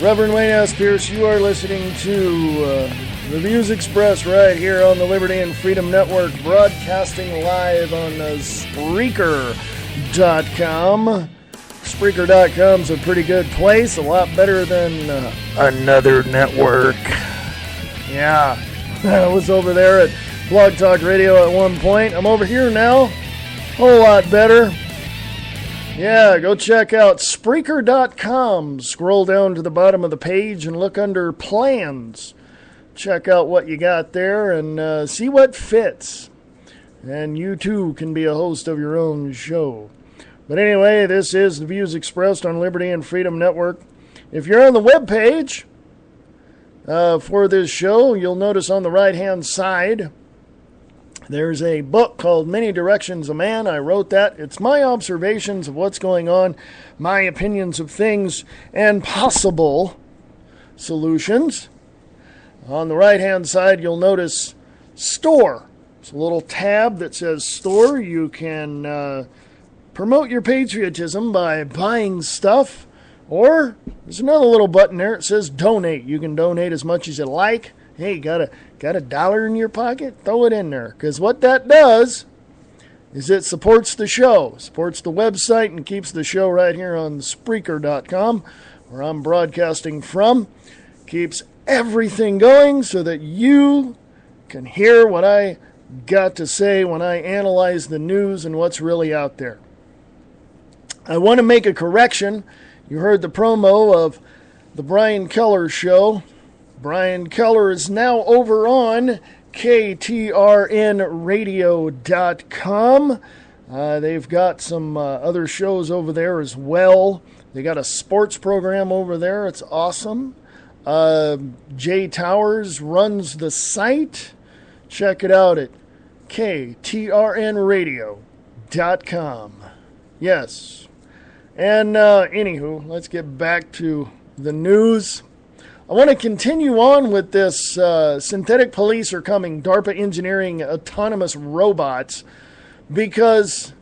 Reverend Wayne S. Pierce, you are listening to the Views Express right here on the Liberty and Freedom Network, broadcasting live on Spreaker.com. Spreaker.com's a pretty good place, a lot better than another network. Yeah, I was over there at Blog Talk Radio at one point. I'm over here now, whole lot better. Yeah, go check out Spreaker.com. Scroll down to the bottom of the page and look under Plans. Check out what you got there and see what fits. And you too can be a host of your own show. But anyway, this is the views expressed on Liberty and Freedom Network. If you're on the webpage for this show, you'll notice on the right-hand side there's a book called Many Directions of Man. I wrote that. It's my observations of what's going on, my opinions of things, and possible solutions. On the right-hand side, you'll notice Store. It's a little tab that says Store. You can promote your patriotism by buying stuff. Or there's another little button there. It says Donate. You can donate as much as you like. Hey, got a $1 in your pocket? Throw it in there. Because what that does is it supports the show, supports the website, and keeps the show right here on Spreaker.com, where I'm broadcasting from. Keeps everything going so that you can hear what I got to say when I analyze the news and what's really out there. I want to make a correction. You heard the promo of the Brian Keller show. Brian Keller is now over on KTRNradio.com. They've got some other shows over there as well. They got a sports program over there. It's awesome. Jay Towers runs the site. Check it out at KTRNradio.com. Yes. And anywho, let's get back to the news. I want to continue on with this synthetic police are coming, DARPA engineering autonomous robots, because,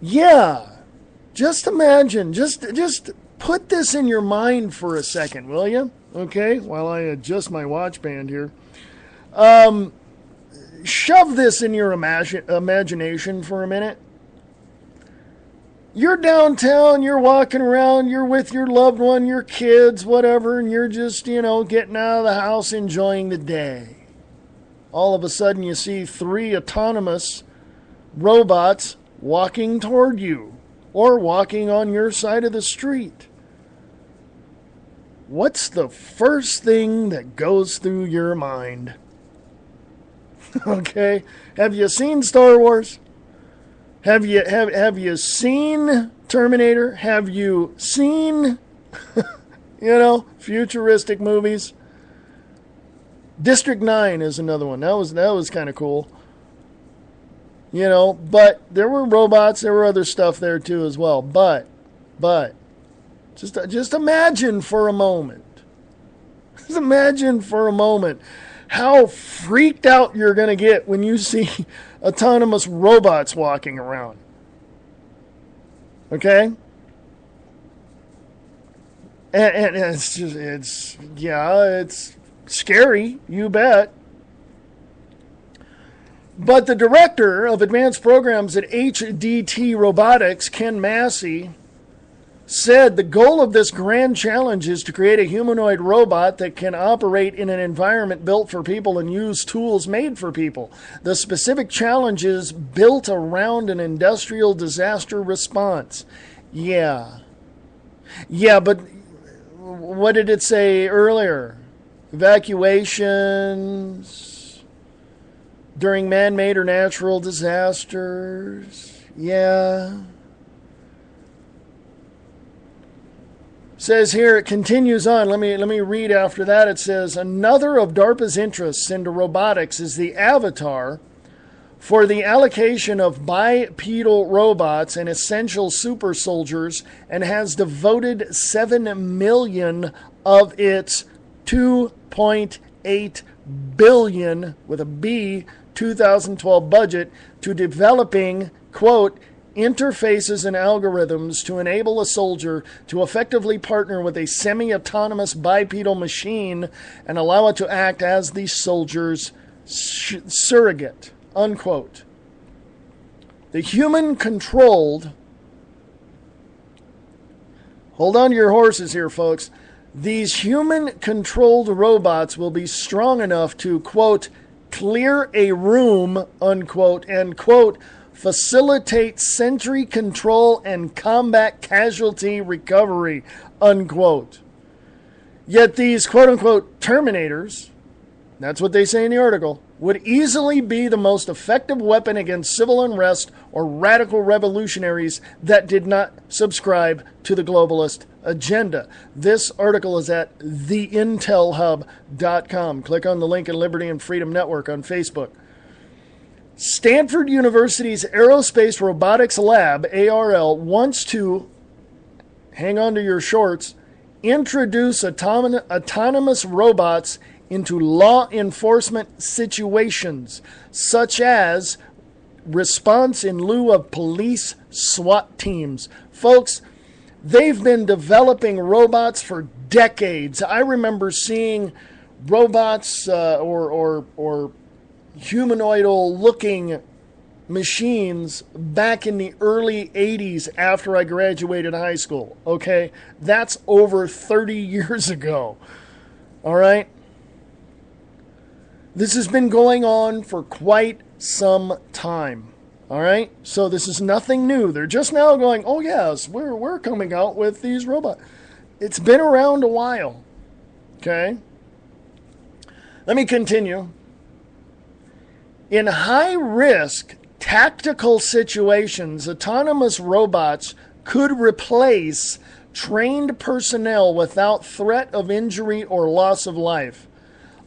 yeah, just imagine, just put this in your mind for a second, will you? Okay, while I adjust my watch band here. Shove this in your imagination for a minute. You're downtown, you're walking around, you're with your loved one, your kids, whatever, and you're just, getting out of the house, enjoying the day. All of a sudden you see 3 autonomous robots walking toward you or walking on your side of the street. What's the first thing that goes through your mind? Okay, have you seen Star Wars? Have you seen Terminator? Have you seen, futuristic movies? District 9 is another one. That was kind of cool. But there were robots. There were other stuff there too as well. But just imagine for a moment. Just imagine for a moment how freaked out you're going to get when you see autonomous robots walking around. Okay? And it's scary, you bet. But the director of advanced programs at HDT Robotics, Ken Massey, said the goal of this grand challenge is to create a humanoid robot that can operate in an environment built for people and use tools made for people. The specific challenge is built around an industrial disaster response. Yeah, but what did it say earlier? Evacuations during man-made or natural disasters. Yeah. Says here, it continues on. Let me read after that. It says, another of DARPA's interests into robotics is the avatar for the allocation of bipedal robots and essential super soldiers, and has devoted $7 million of its $2.8 billion with a B 2012 budget to developing, quote, interfaces and algorithms to enable a soldier to effectively partner with a semi-autonomous bipedal machine and allow it to act as the soldier's surrogate, unquote. The human-controlled... Hold on to your horses here, folks. These human-controlled robots will be strong enough to, quote, clear a room, unquote, and, quote, facilitate sentry control and combat casualty recovery, unquote. Yet these, quote-unquote, Terminators, that's what they say in the article, would easily be the most effective weapon against civil unrest or radical revolutionaries that did not subscribe to the globalist agenda. This article is at theintelhub.com. Click on the link in Liberty and Freedom Network on Facebook. Stanford University's Aerospace Robotics Lab, ARL, wants to, hang on to your shorts, introduce autonomous robots into law enforcement situations, such as response in lieu of police SWAT teams. Folks, they've been developing robots for decades. I remember seeing robots or humanoidal-looking machines back in the early 80s after I graduated high school, okay? That's over 30 years ago, all right? This has been going on for quite some time, all right? So this is nothing new. They're just now going, oh, yes, we're coming out with these robots. It's been around a while, okay? Let me continue. In high-risk tactical situations, autonomous robots could replace trained personnel without threat of injury or loss of life.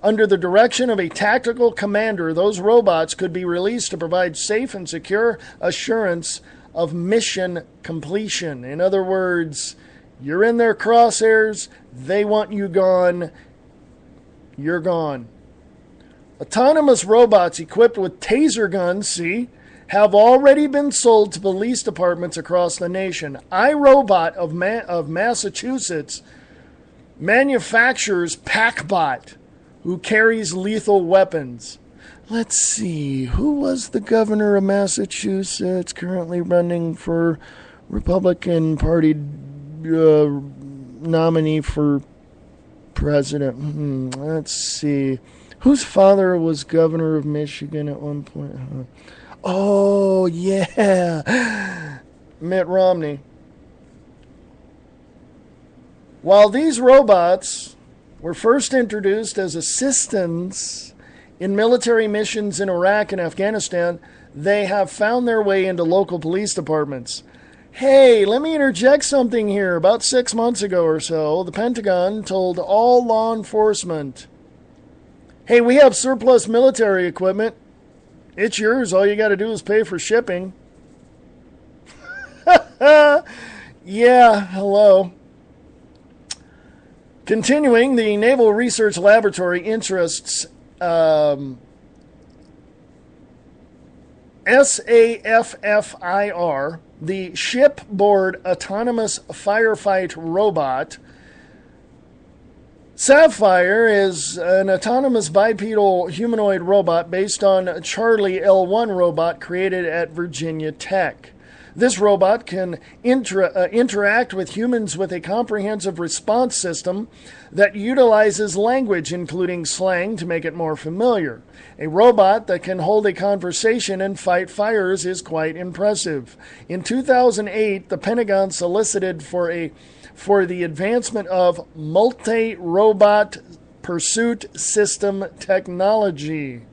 Under the direction of a tactical commander, those robots could be released to provide safe and secure assurance of mission completion. In other words, you're in their crosshairs, they want you gone, you're gone. Autonomous robots equipped with taser guns, have already been sold to police departments across the nation. iRobot of Massachusetts manufactures PackBot, who carries lethal weapons. Let's see, who was the governor of Massachusetts currently running for Republican Party nominee for president? Let's see. Whose father was governor of Michigan at one point? Oh, yeah. Mitt Romney. While these robots were first introduced as assistants in military missions in Iraq and Afghanistan, they have found their way into local police departments. Hey, let me interject something here. About 6 months ago or so, the Pentagon told all law enforcement, hey, we have surplus military equipment. It's yours. All you got to do is pay for shipping. Yeah, hello. Continuing, the Naval Research Laboratory interests SAFFIR, the Shipboard Autonomous Firefight Robot. Sapphire is an autonomous bipedal humanoid robot based on Charlie L1 robot created at Virginia Tech. This robot can interact with humans with a comprehensive response system that utilizes language, including slang, to make it more familiar. A robot that can hold a conversation and fight fires is quite impressive. In 2008, the Pentagon solicited for the advancement of multi-robot pursuit system technology,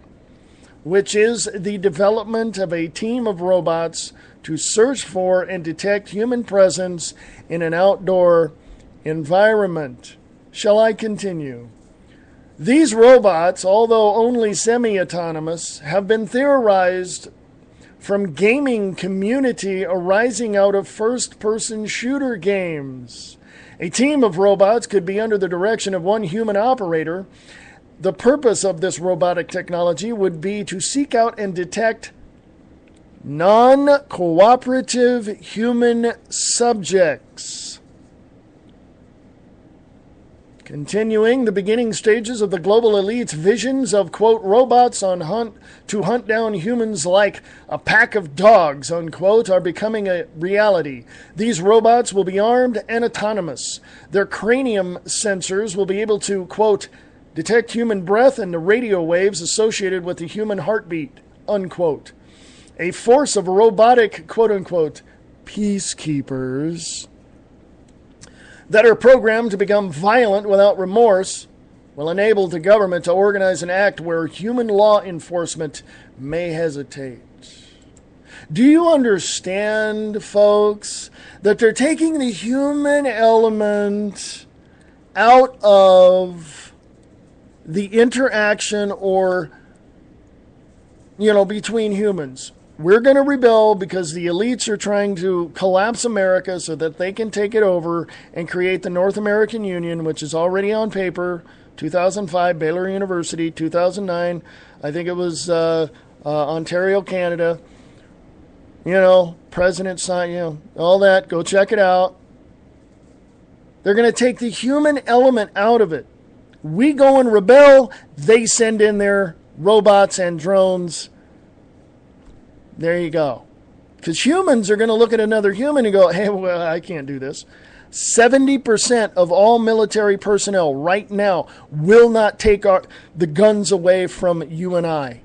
which is the development of a team of robots to search for and detect human presence in an outdoor environment. Shall I continue? These robots, although only semi-autonomous, have been theorized from gaming community arising out of first-person shooter games. A team of robots could be under the direction of one human operator. The purpose of this robotic technology would be to seek out and detect Non-cooperative human subjects. Continuing, the beginning stages of the global elite's visions of, quote, robots on hunt to hunt down humans like a pack of dogs, unquote, are becoming a reality. These robots will be armed and autonomous. Their cranium sensors will be able to, quote, detect human breath and the radio waves associated with the human heartbeat, unquote. A force of robotic, quote-unquote, peacekeepers that are programmed to become violent without remorse will enable the government to organize an act where human law enforcement may hesitate. Do you understand, folks, that they're taking the human element out of the interaction or, between humans? We're going to rebel because the elites are trying to collapse America so that they can take it over and create the North American Union, which is already on paper. 2005, Baylor University. 2009, I think it was Ontario, Canada. President signed, all that. Go check it out. They're going to take the human element out of it. We go and rebel. They send in their robots and drones. There you go. Because humans are going to look at another human and go, hey, well, I can't do this. 70% of all military personnel right now will not take the guns away from you and I.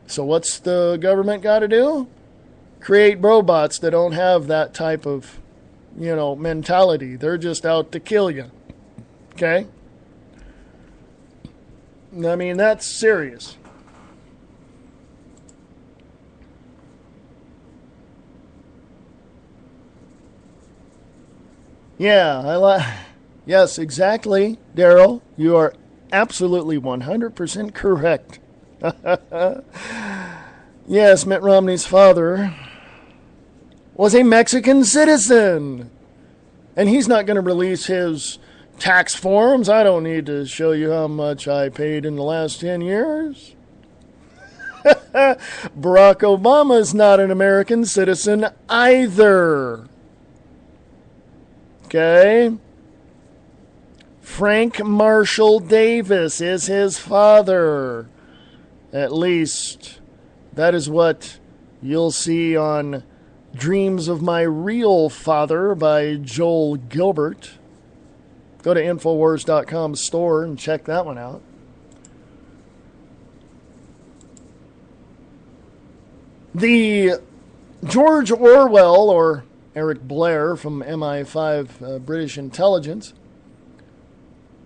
So what's the government got to do? Create robots that don't have that type of, mentality. They're just out to kill you. Okay? I mean, that's serious. Yeah, yes, exactly, Daryl. You are absolutely 100% correct. Yes, Mitt Romney's father was a Mexican citizen. And he's not going to release his tax forms. I don't need to show you how much I paid in the last 10 years. Barack Obama is not an American citizen either. Okay? Frank Marshall Davis is his father. At least that is what you'll see on Dreams of My Real Father by Joel Gilbert. Go to Infowars.com store and check that one out. The George Orwell, or Eric Blair from MI5 British Intelligence,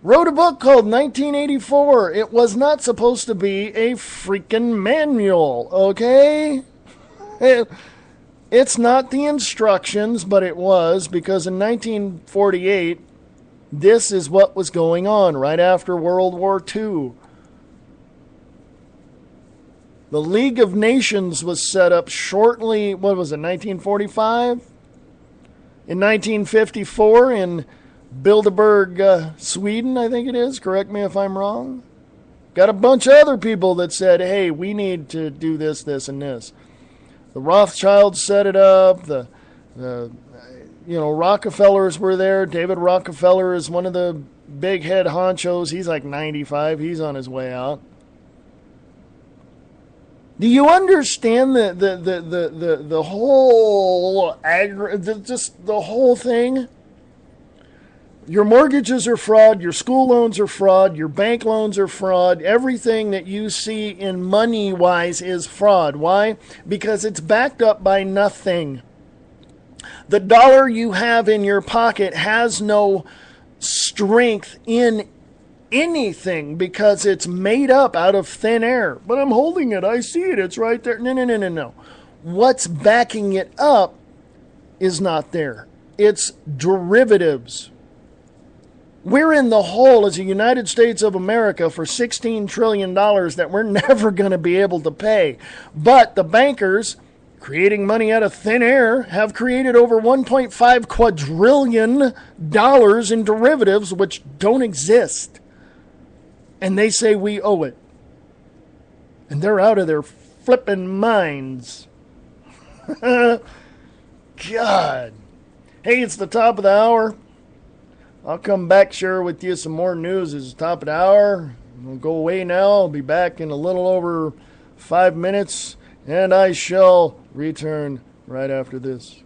wrote a book called 1984. It was not supposed to be a freaking manual, okay? It's not the instructions, but it was, because in 1948, this is what was going on right after World War II. The League of Nations was set up shortly, 1945? In 1954 in Bilderberg, Sweden, I think it is. Correct me if I'm wrong. Got a bunch of other people that said, hey, we need to do this, this, and this. The Rothschilds set it up. The Rockefellers were there. David Rockefeller is one of the big head honchos. He's like 95. He's on his way out. Do you understand the whole the whole thing? Your mortgages are fraud, your school loans are fraud, your bank loans are fraud. Everything that you see in money-wise is fraud. Why? Because it's backed up by nothing. The dollar you have in your pocket has no strength in anything because it's made up out of thin air. But I'm holding it. I see it. It's right there. No. What's backing it up is not there. It's derivatives. We're in the hole as a United States of America for $16 trillion that we're never going to be able to pay. But the bankers, creating money out of thin air, have created over $1.5 quadrillion in derivatives which don't exist. And they say we owe it. And they're out of their flippin' minds. God. Hey, it's the top of the hour. I'll come back, share with you some more news. It's the top of the hour. I'll go away now. I'll be back in a little over 5 minutes, and I shall return right after this.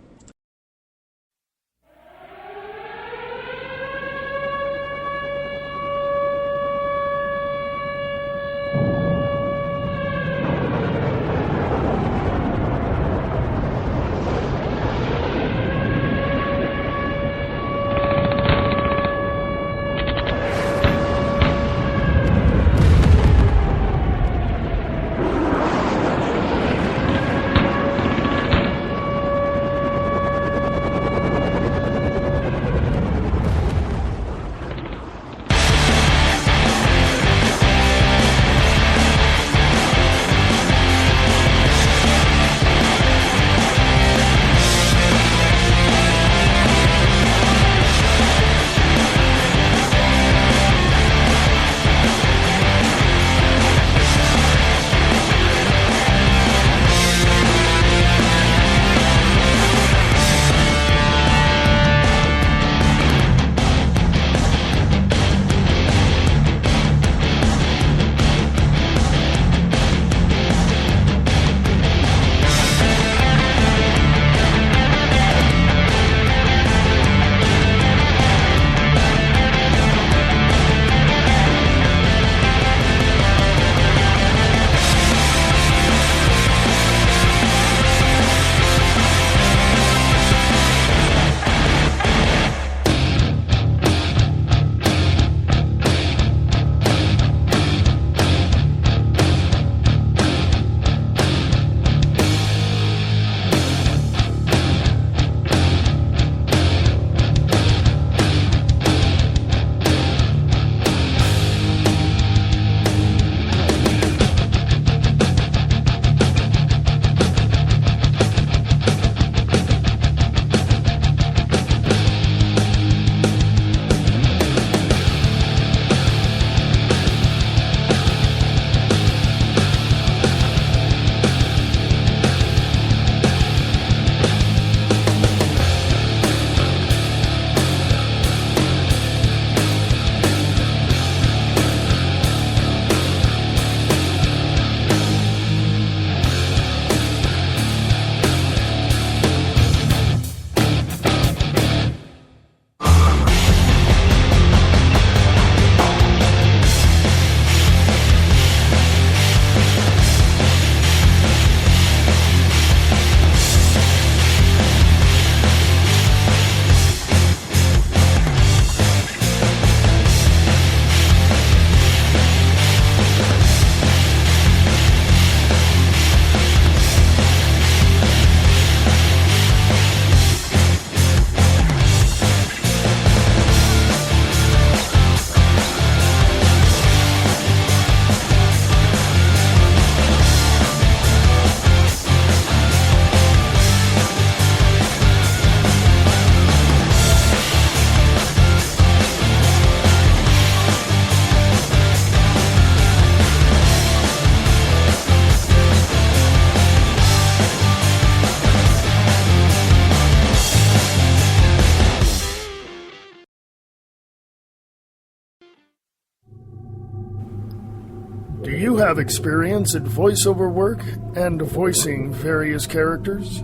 Do you have experience in voiceover work and voicing various characters?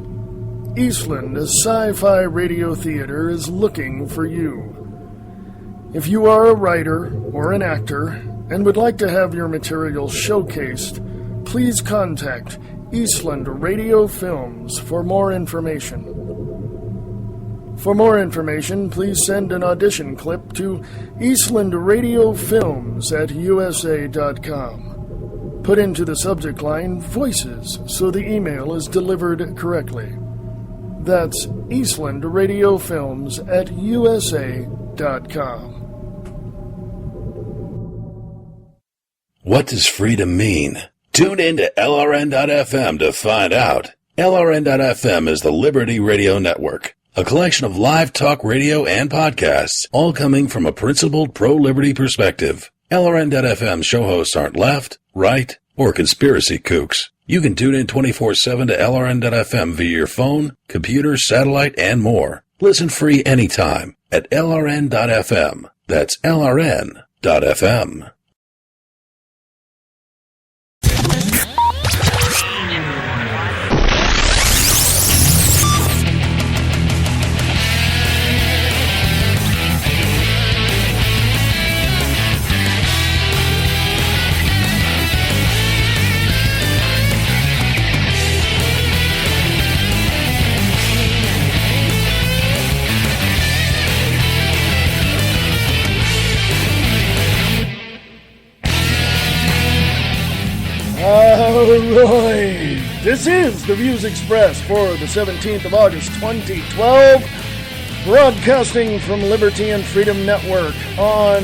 Eastland, a sci-fi radio theater, is looking for you. If you are a writer or an actor and would like to have your material showcased, please contact Eastland Radio Films for more information. For more information, please send an audition clip to eastlandradiofilms@usa.com. Put into the subject line Voices so the email is delivered correctly. That's eastlandradiofilms@usa.com. What does freedom mean? Tune in to LRN.FM to find out. LRN.FM is the Liberty Radio Network, a collection of live talk radio and podcasts, all coming from a principled pro-liberty perspective. LRN.FM show hosts aren't left, right, or conspiracy kooks. You can tune in 24/7 to LRN.FM via your phone, computer, satellite, and more. Listen free anytime at LRN.FM. That's LRN.FM. Alright, this is the Views Express for the 17th of August 2012, broadcasting from Liberty and Freedom Network on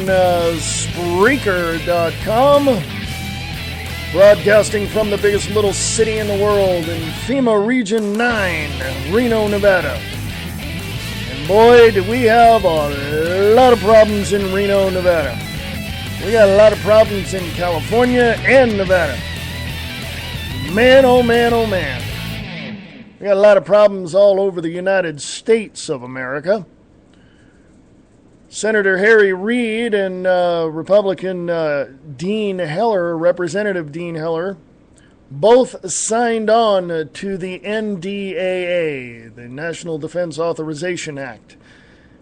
Spreaker.com, broadcasting from the biggest little city in the world in FEMA Region 9, Reno, Nevada. And boy, do we have a lot of problems in Reno, Nevada. We got a lot of problems in California and Nevada. Man, oh man, oh man. We got a lot of problems all over the United States of America. Senator Harry Reid and Republican Dean Heller, Representative Dean Heller, both signed on to the NDAA, the National Defense Authorization Act.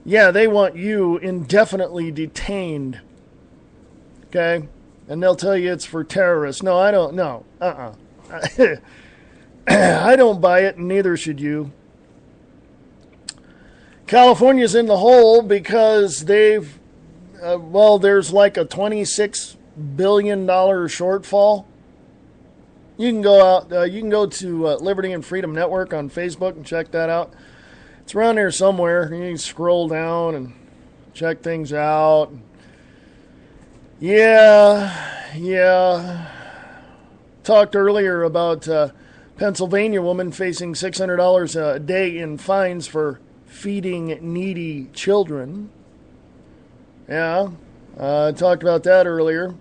Yeah, they want you indefinitely detained. Okay? And they'll tell you it's for terrorists. No, I don't. No. I don't buy it, and neither should you. California's in the hole because they've, there's like a $26 billion shortfall. You can go out, you can go to Liberty and Freedom Network on Facebook and check that out. It's around there somewhere. You can scroll down and check things out. Yeah. Talked earlier about Pennsylvania woman facing $600 a day in fines for feeding needy children. Yeah, talked about that earlier.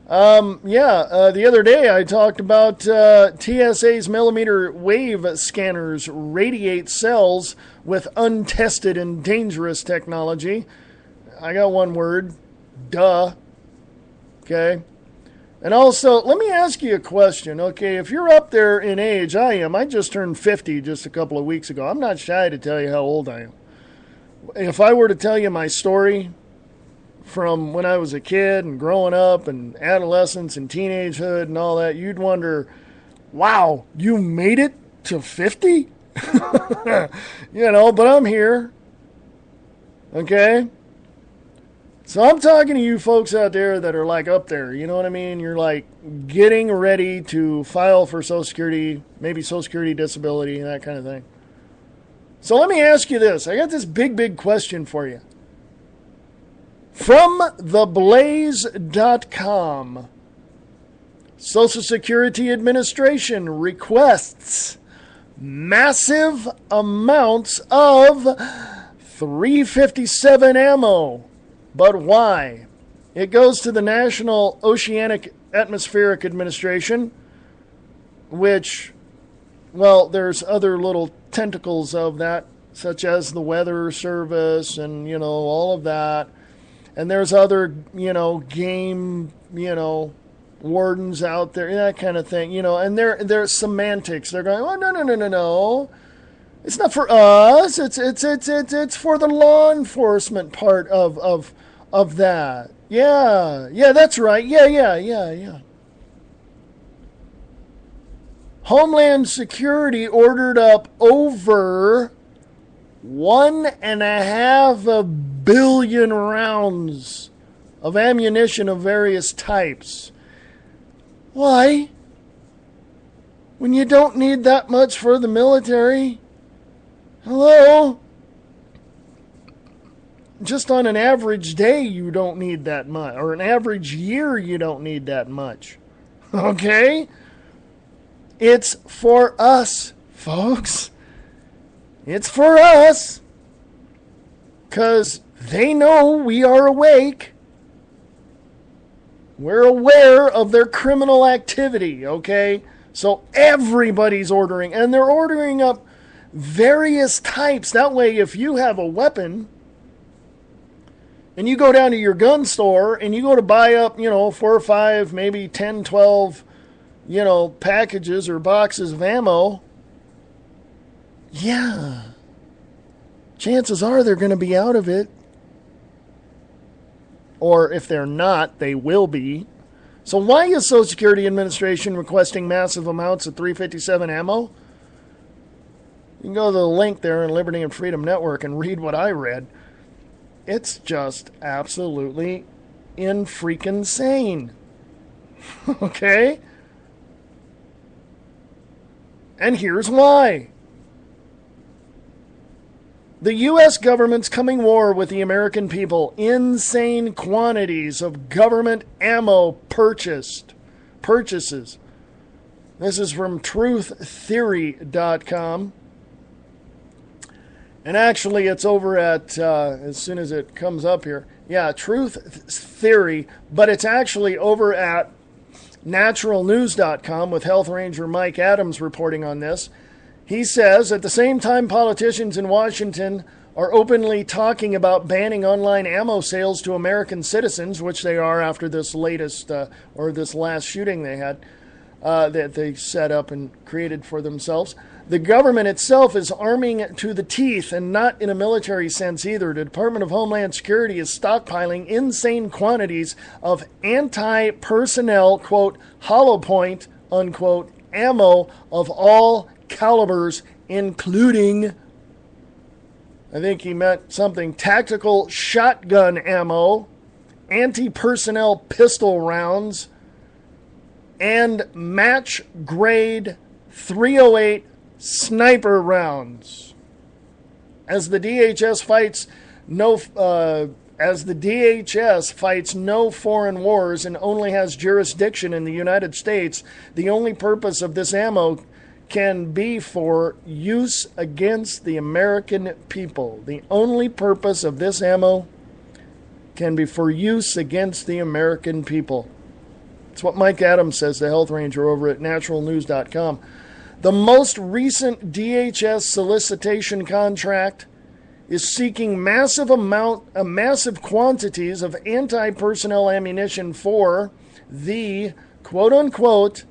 The other day I talked about TSA's millimeter wave scanners radiate cells with untested and dangerous technology. I got one word, duh. Okay. And also, let me ask you a question, okay? If you're up there in age, I am. I just turned 50 just a couple of weeks ago. I'm not shy to tell you how old I am. If I were to tell you my story from when I was a kid and growing up and adolescence and teenagehood and all that, you'd wonder, wow, you made it to 50? But I'm here. Okay? So I'm talking to you folks out there that are like up there, you know what I mean? You're like getting ready to file for Social Security, maybe Social Security disability, and that kind of thing. So let me ask you this. I got this big question for you. From theblaze.com, Social Security Administration requests massive amounts of .357 ammo. But why? It goes to the National Oceanic Atmospheric Administration, which, there's other little tentacles of that, such as the Weather Service and, all of that. And there's other, game, wardens out there, that kind of thing, and they're semantics. They're going, oh, no. It's not for us. It's for the law enforcement part of that. Yeah, that's right. Yeah. Homeland Security ordered up over 1.5 billion rounds of ammunition of various types. Why? When you don't need that much for the military? Hello? Just on an average day, you don't need that much. Or an average year, you don't need that much. Okay? It's for us, folks. It's for us. Because they know we are awake. We're aware of their criminal activity, okay? So everybody's ordering, and they're ordering up various types. That way, if you have a weapon and you go down to your gun store and you go to buy up, 4 or 5, maybe 10, 12, packages or boxes of ammo, yeah, chances are they're going to be out of it. Or if they're not, they will be. So why is Social Security Administration requesting massive amounts of 357 ammo? You can go to the link there in Liberty and Freedom Network and read what I read. It's just absolutely in-freaking-sane. Okay? And here's why. The U.S. government's coming war with the American people. Insane quantities of government ammo purchases. This is from truththeory.com. And actually, it's over at, as soon as it comes up here, Truth Theory, but it's actually over at naturalnews.com with Health Ranger Mike Adams reporting on this. He says, at the same time politicians in Washington are openly talking about banning online ammo sales to American citizens, which they are after this latest, or this last shooting they had, that they set up and created for themselves. The government itself is arming to the teeth, and not in a military sense either. The Department of Homeland Security is stockpiling insane quantities of anti-personnel, quote, hollow point, unquote, ammo of all calibers, including, I think he meant something, tactical shotgun ammo, anti-personnel pistol rounds, and match-grade .308 sniper rounds. As the DHS fights no foreign wars and only has jurisdiction in the United States, the only purpose of this ammo can be for use against the American people. The only purpose of this ammo can be for use against the American people. That's what Mike Adams says, the Health Ranger over at naturalnews.com. The most recent DHS solicitation contract is seeking massive quantities of anti-personnel ammunition for the quote-unquote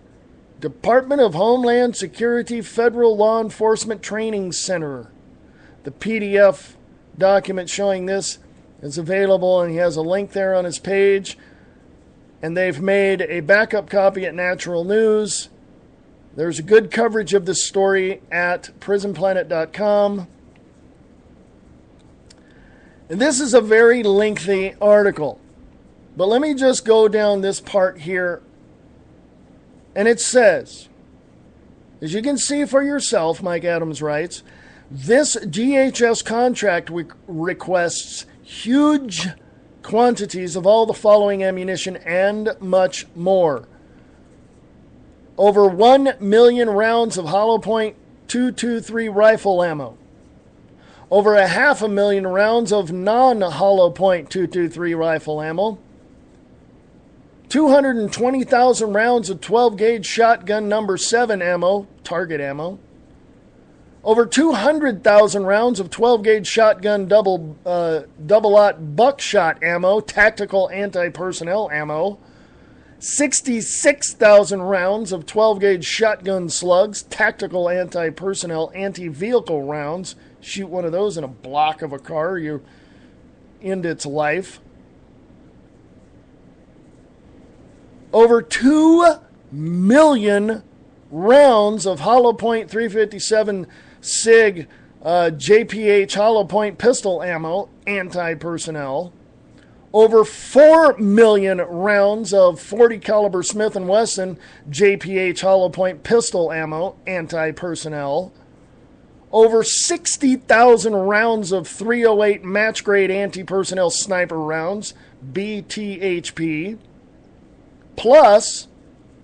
Department of Homeland Security Federal Law Enforcement Training Center. The PDF document showing this is available, and he has a link there on his page. And they've made a backup copy at Natural News. There's a good coverage of this story at prisonplanet.com. And this is a very lengthy article. But let me just go down this part here. And it says, as you can see for yourself, Mike Adams writes, this DHS contract requests huge quantities of all the following ammunition and much more. Over 1 million rounds of hollow point .223 rifle ammo. Over 500,000 rounds of non-hollow point .223 rifle ammo. 220,000 rounds of 12-gauge shotgun number 7 ammo, target ammo. Over 200,000 rounds of 12-gauge shotgun double-aught buckshot ammo, tactical anti-personnel ammo. 66,000 rounds of 12-gauge shotgun slugs, tactical anti-personnel, anti-vehicle rounds. Shoot one of those in a block of a car, you end its life. Over 2 million rounds of hollow point .357 SIG JPH hollow point pistol ammo, anti-personnel. Over 4 million rounds of 40 caliber Smith & Wesson JPH hollow point pistol ammo, anti-personnel. Over 60,000 rounds of .308 match-grade anti-personnel sniper rounds, BTHP. Plus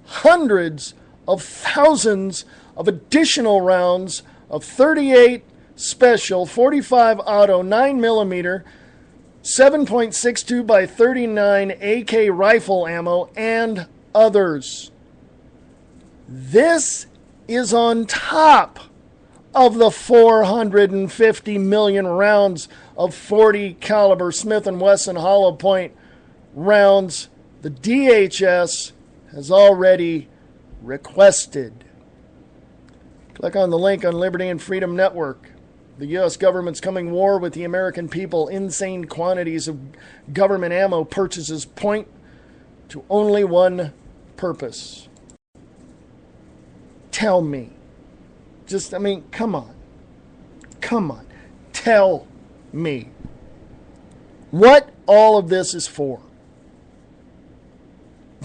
hundreds of thousands of additional rounds of .38 Special, 45 Auto, 9mm, 7.62 by 39 AK rifle ammo, and others. This is on top of the 450 million rounds of 40 caliber Smith & Wesson hollow point rounds the DHS has already requested. Click on the link on Liberty and Freedom Network. The U.S. government's coming war with the American people. Insane quantities of government ammo purchases point to only one purpose. Tell me. Come on. Come on. Tell me what all of this is for.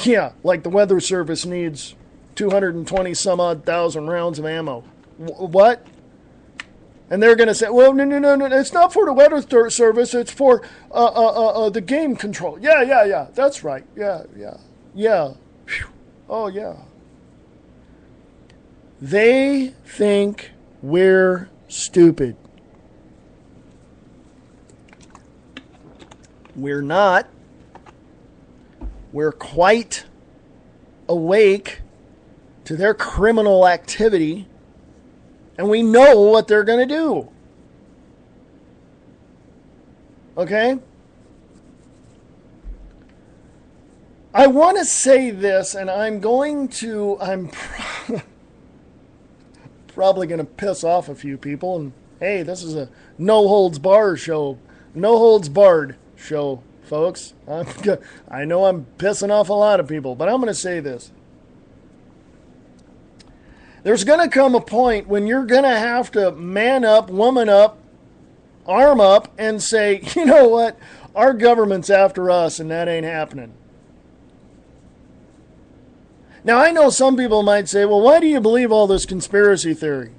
Yeah, like the Weather Service needs 220 some odd thousand rounds of ammo. What? And they're going to say, well, no, it's not for the Weather Service, it's for the game control. Yeah, that's right. Yeah. Whew. Oh, yeah. They think we're stupid. We're not. We're quite awake to their criminal activity, and we know what they're going to do. Okay? I want to say this, and I'm probably going to piss off a few people, and hey, this is a no-holds-barred show. No-holds-barred show, folks. I know I'm pissing off a lot of people, but I'm going to say this. There's going to come a point when you're going to have to man up, woman up, arm up, and say, you know what? Our government's after us, and that ain't happening. Now, I know some people might say, well, why do you believe all this conspiracy theory?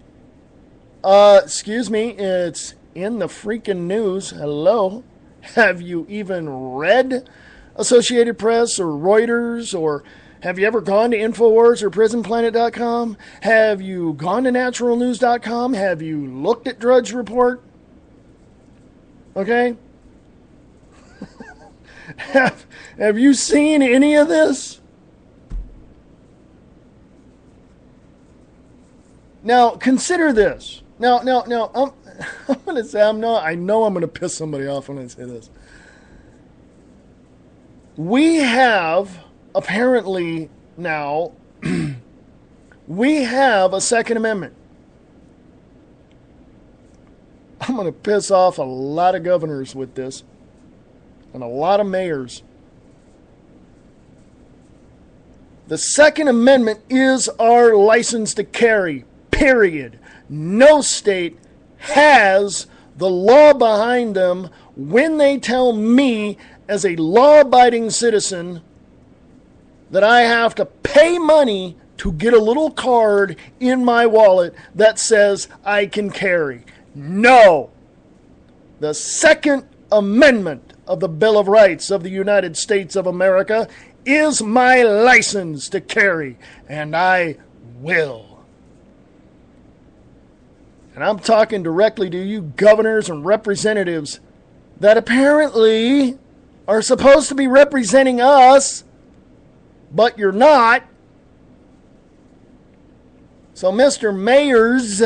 Excuse me, it's in the freaking news. Hello? Have you even read Associated Press or Reuters, or have you ever gone to InfoWars or PrisonPlanet.com? Have you gone to NaturalNews.com? Have you looked at Drudge Report? Okay? Have you seen any of this? Now, consider this. Now, I'm going to say, I know I'm going to piss somebody off when I say this. We have, apparently now, we have a Second Amendment. I'm going to piss off a lot of governors with this, and a lot of mayors. The Second Amendment is our license to carry. Period. No state has the law behind them when they tell me as a law-abiding citizen that I have to pay money to get a little card in my wallet that says I can carry. No. The Second Amendment of the Bill of Rights of the United States of America is my license to carry, and I will. And I'm talking directly to you governors and representatives that apparently are supposed to be representing us, but you're not. So, Mr. Mayors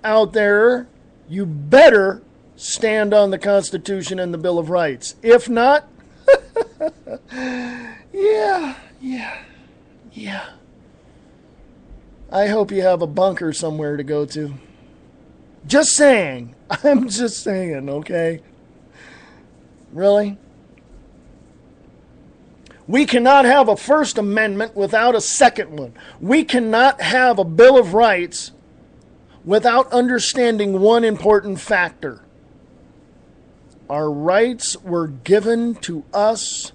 out there, you better stand on the Constitution and the Bill of Rights. If not, yeah. I hope you have a bunker somewhere to go to. Just saying. I'm just saying, okay? Really? We cannot have a First Amendment without a second one. We cannot have a Bill of Rights without understanding one important factor. Our rights were given to us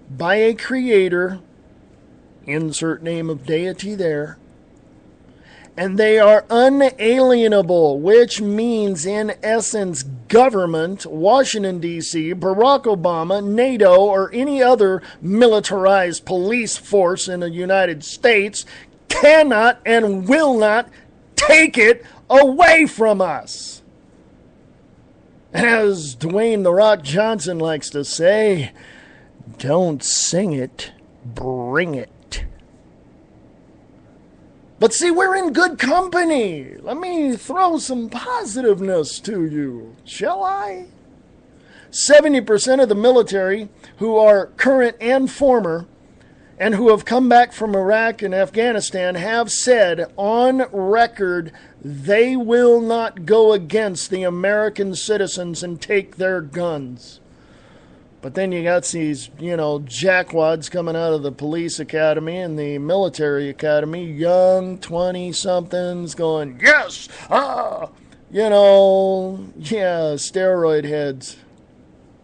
by a creator, insert name of deity there, and they are unalienable, which means, in essence, government, Washington, D.C., Barack Obama, NATO, or any other militarized police force in the United States cannot and will not take it away from us. As Dwayne "The Rock" Johnson likes to say, don't sing it, bring it. But see, we're in good company. Let me throw some positiveness to you, shall I? 70% of the military who are current and former and who have come back from Iraq and Afghanistan have said on record they will not go against the American citizens and take their guns. But then you got these, jackwads coming out of the police academy and the military academy, young 20-somethings going, yes, steroid heads.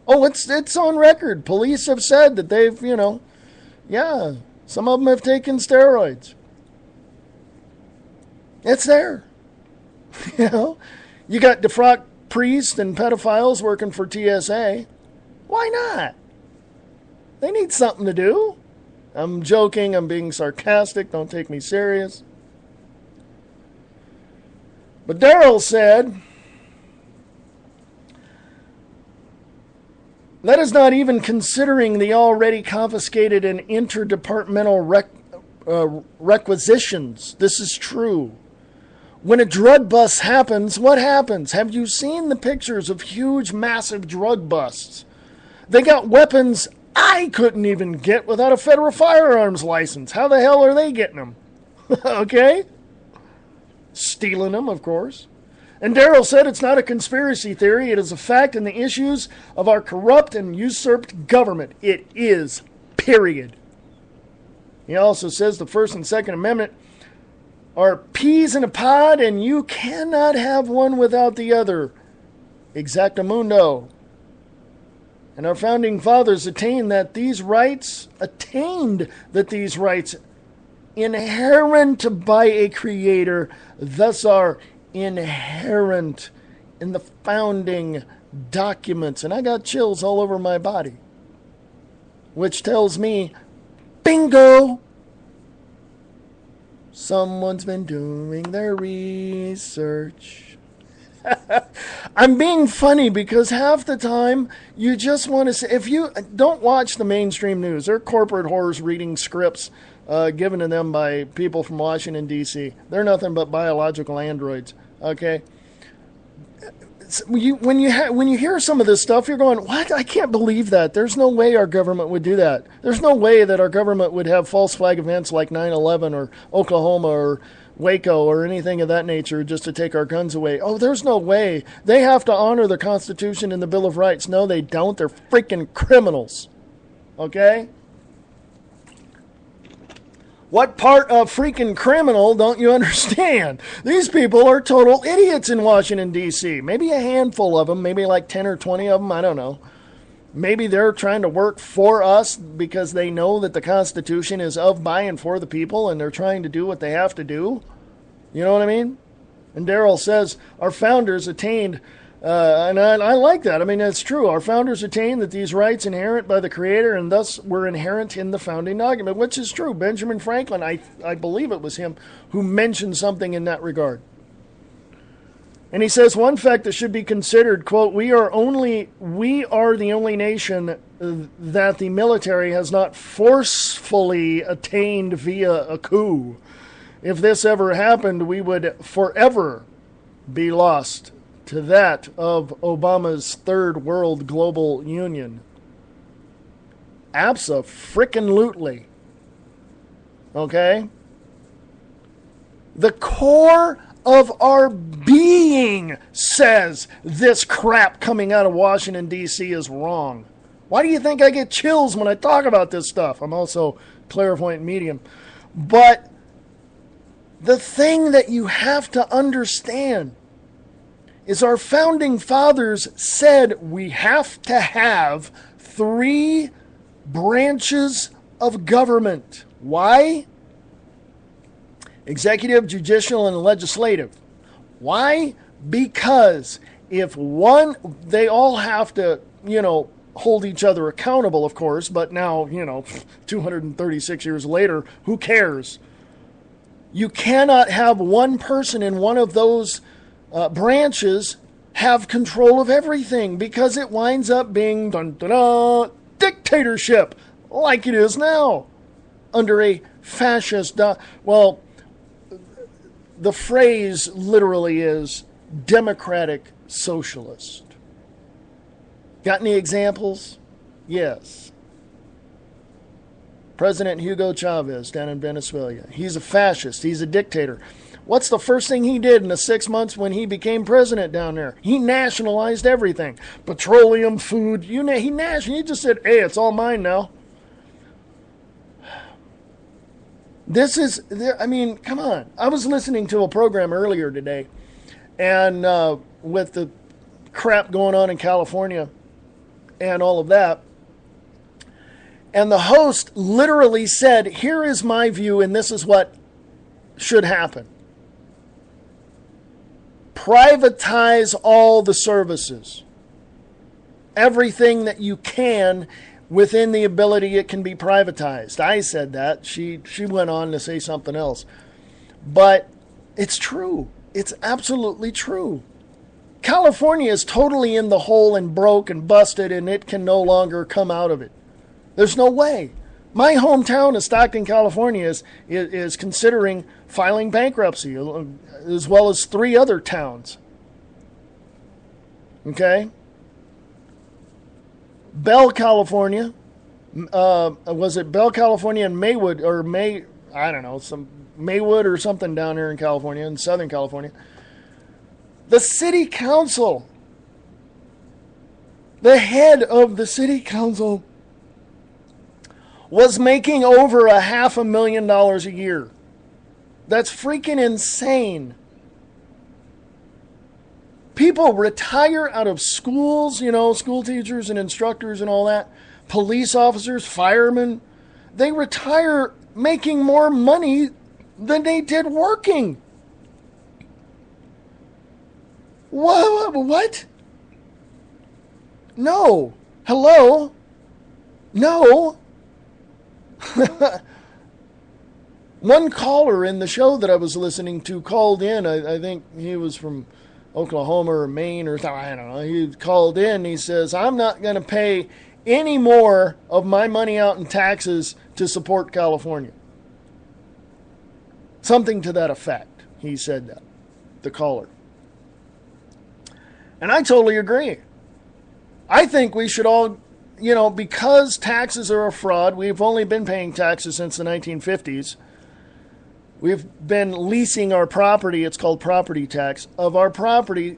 Oh, it's on record. Police have said that they've, some of them have taken steroids. It's there. You got defrocked priests and pedophiles working for TSA. Why not? They need something to do. I'm joking. I'm being sarcastic. Don't take me serious. But Daryl said, that is not even considering the already confiscated and interdepartmental requisitions. This is true. When a drug bust happens, what happens? Have you seen the pictures of huge, massive drug busts? They got weapons I couldn't even get without a federal firearms license. How the hell are they getting them? Okay? Stealing them, of course. And Daryl said it's not a conspiracy theory. It is a fact in the issues of our corrupt and usurped government. It is, period. He also says the First and Second Amendment are peas in a pod, and you cannot have one without the other. Exactamundo. And our founding fathers attained that these rights, inherent by a creator, thus are inherent in the founding documents. And I got chills all over my body, which tells me, bingo! Someone's been doing their research. I'm being funny because half the time you just want to say, if you don't watch the mainstream news, they're corporate whores reading scripts given to them by people from Washington, D.C. They're nothing but biological androids, okay? When you hear some of this stuff, you're going, what? I can't believe that. There's no way our government would do that. There's no way that our government would have false flag events like 9/11 or Oklahoma or Waco or anything of that nature just to take our guns away. Oh, there's no way. They have to honor the Constitution and the Bill of Rights. No, they don't. They're freaking criminals. Okay? What part of freaking criminal don't you understand? These people are total idiots in Washington, D.C. Maybe a handful of them, maybe like 10 or 20 of them, I don't know. Maybe they're trying to work for us because they know that the Constitution is of, by, and for the people, and they're trying to do what they have to do. You know what I mean? And Daryl says, our founders attained, and I like that. I mean, that's true. Our founders attained that these rights inherent by the Creator and thus were inherent in the founding document, which is true. Benjamin Franklin, I believe it was him, who mentioned something in that regard. And he says one fact that should be considered, quote, we are the only nation that the military has not forcefully attained via a coup. If this ever happened, we would forever be lost to that of Obama's Third World Global Union. Abso-frickin-lutely. Okay? The core of our being says this crap coming out of Washington, D.C. is wrong. Why do you think I get chills when I talk about this stuff? I'm also clairvoyant medium. But the thing that you have to understand is our founding fathers said we have to have 3 branches of government. Why? Executive, judicial, and legislative. Why? Because if one, they all have to, hold each other accountable, of course, but now, 236 years later, who cares? You cannot have one person in one of those branches have control of everything because it winds up being dictatorship like it is now under a fascist the phrase literally is democratic socialist. Got any examples? Yes. President Hugo Chavez down in Venezuela. He's a fascist. He's a dictator. What's the first thing he did in the 6 months when he became president down there? He nationalized everything. Petroleum, food, he just said, hey, it's all mine now. Come on. I was listening to a program earlier today, and with the crap going on in California and all of that, and the host literally said, here is my view, and this is what should happen. Privatize all the services. Everything that you can within the ability it can be privatized. I said that. She went on to say something else. But it's true. It's absolutely true. California is totally in the hole and broke and busted, and it can no longer come out of it. There's no way. My hometown of Stockton, California is considering filing bankruptcy, as well as 3 other towns. Okay? Bell, California. Was it Bell, California and Maywood, or some Maywood or something down here in California, in Southern California. The city council, the head of the city council, was making over $500,000 a year. That's freaking insane. People retire out of schools, school teachers and instructors and all that. Police officers, firemen. They retire making more money than they did working. What? No. Hello? No. One caller in the show that I was listening to called in. I think he was from Oklahoma or Maine or something. I don't know. He called in. He says, I'm not going to pay any more of my money out in taxes to support California. Something to that effect. He said that. The caller. And I totally agree. I think we should all, because taxes are a fraud, we've only been paying taxes since the 1950s. We've been leasing our property, it's called property tax, of our property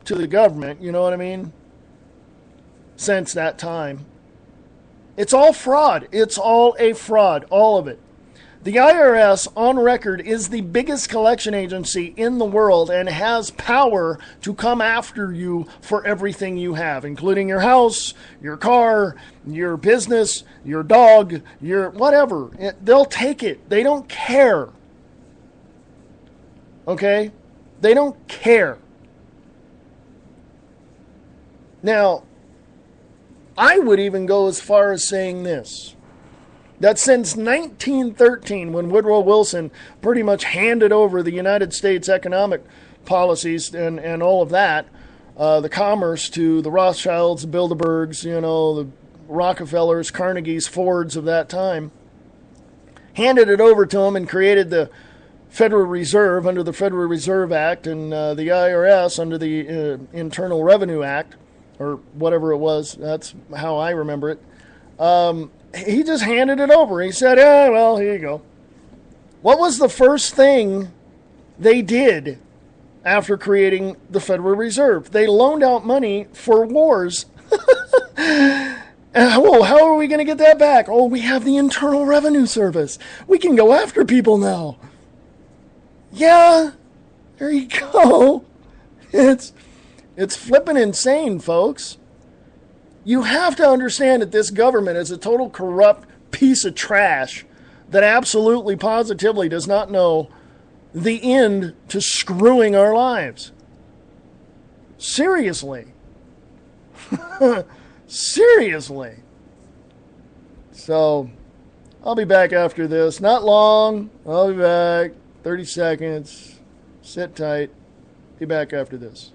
to the government, you know what I mean? Since that time. It's all fraud. It's all a fraud, all of it. The IRS, on record, is the biggest collection agency in the world and has power to come after you for everything you have, including your house, your car, your business, your dog, your whatever. They'll take it. They don't care. Okay? They don't care. Now, I would even go as far as saying this. That since 1913, when Woodrow Wilson pretty much handed over the United States economic policies and all of that, the commerce to the Rothschilds, the Bilderbergs, the Rockefellers, Carnegies, Fords of that time, handed it over to them and created the Federal Reserve under the Federal Reserve Act and the IRS under the Internal Revenue Act, or whatever it was. That's how I remember it. He just handed it over. He said, well, here you go. What was the first thing they did after creating the Federal Reserve? They loaned out money for wars. How are we going to get that back? Oh, we have the Internal Revenue Service. We can go after people now. Yeah, there you go. It's flipping insane, folks. You have to understand that this government is a total corrupt piece of trash that absolutely, positively does not know the end to screwing our lives. Seriously. Seriously. So, I'll be back after this. Not long. I'll be back. 30 seconds. Sit tight. Be back after this.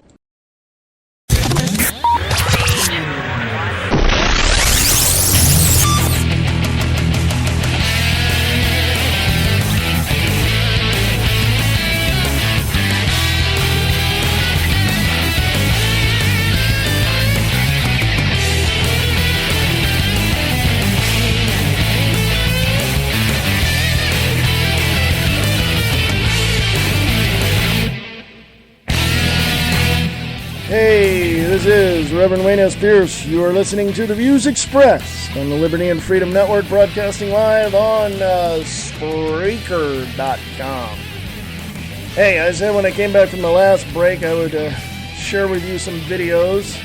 is Reverend Wayne S. Pierce. You are listening to The Views Expressed on the Liberty and Freedom Network, broadcasting live on Spreaker.com. Hey, I said when I came back from the last break I would share with you some videos,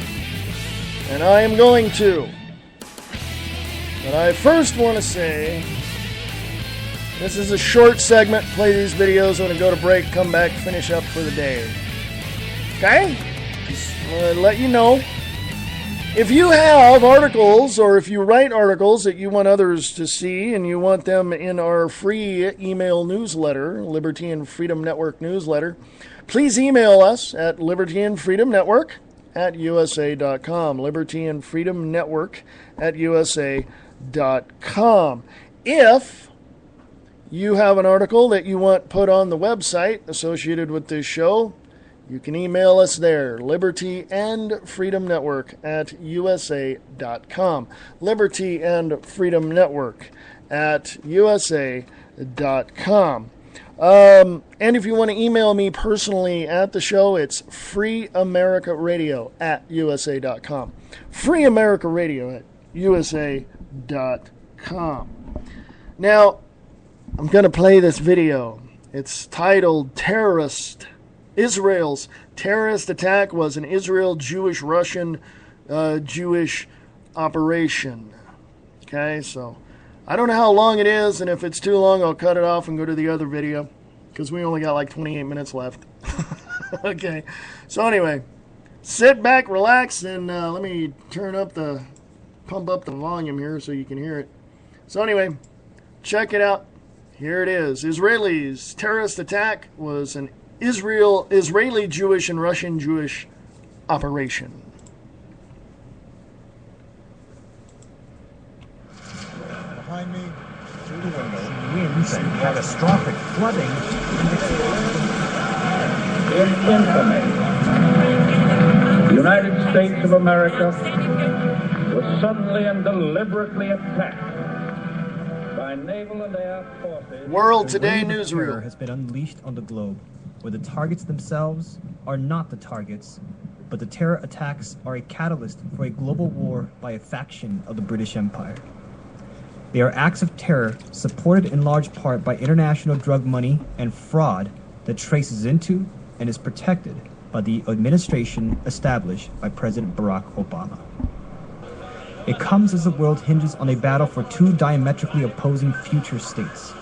and I am going to. But I first want to say, this is a short segment. Play these videos, when I go to break, come back, finish up for the day. Okay? Just want to let you know. If you have articles, or if you write articles that you want others to see, and you want them in our free email newsletter, Liberty and Freedom Network newsletter, please email us at libertyandfreedomnetwork@usa.com. Liberty and Freedom Network @usa.com. If you have an article that you want put on the website associated with this show, you can email us there, Liberty and Freedom Network @usa.com. Liberty and Freedom Network @usa.com. And if you want to email me personally at the show, it's freeamericaradio @usa.com. freeamericaradio @usa.com. Now, I'm going to play this video. It's titled Israel's terrorist attack was an Israel-Jewish-Russian Jewish operation. Okay, so I don't know how long it is, and if it's too long, I'll cut it off and go to the other video, because we only got like 28 minutes left. Okay, so anyway, sit back, relax, and let me pump up the volume here so you can hear it. So anyway, check it out. Here it is. Israelis' terrorist attack was an Israeli Jewish and Russian Jewish operation. Behind me, through the window, winds and catastrophic flooding. In infamy, the United States of America was suddenly and deliberately attacked by naval and air forces. World Today newsreel terror has been unleashed on the globe, where the targets themselves are not the targets, but the terror attacks are a catalyst for a global war by a faction of the British Empire. They are acts of terror supported in large part by international drug money and fraud that traces into and is protected by the administration established by President Barack Obama. It comes as the world hinges on a battle for two diametrically opposing future states,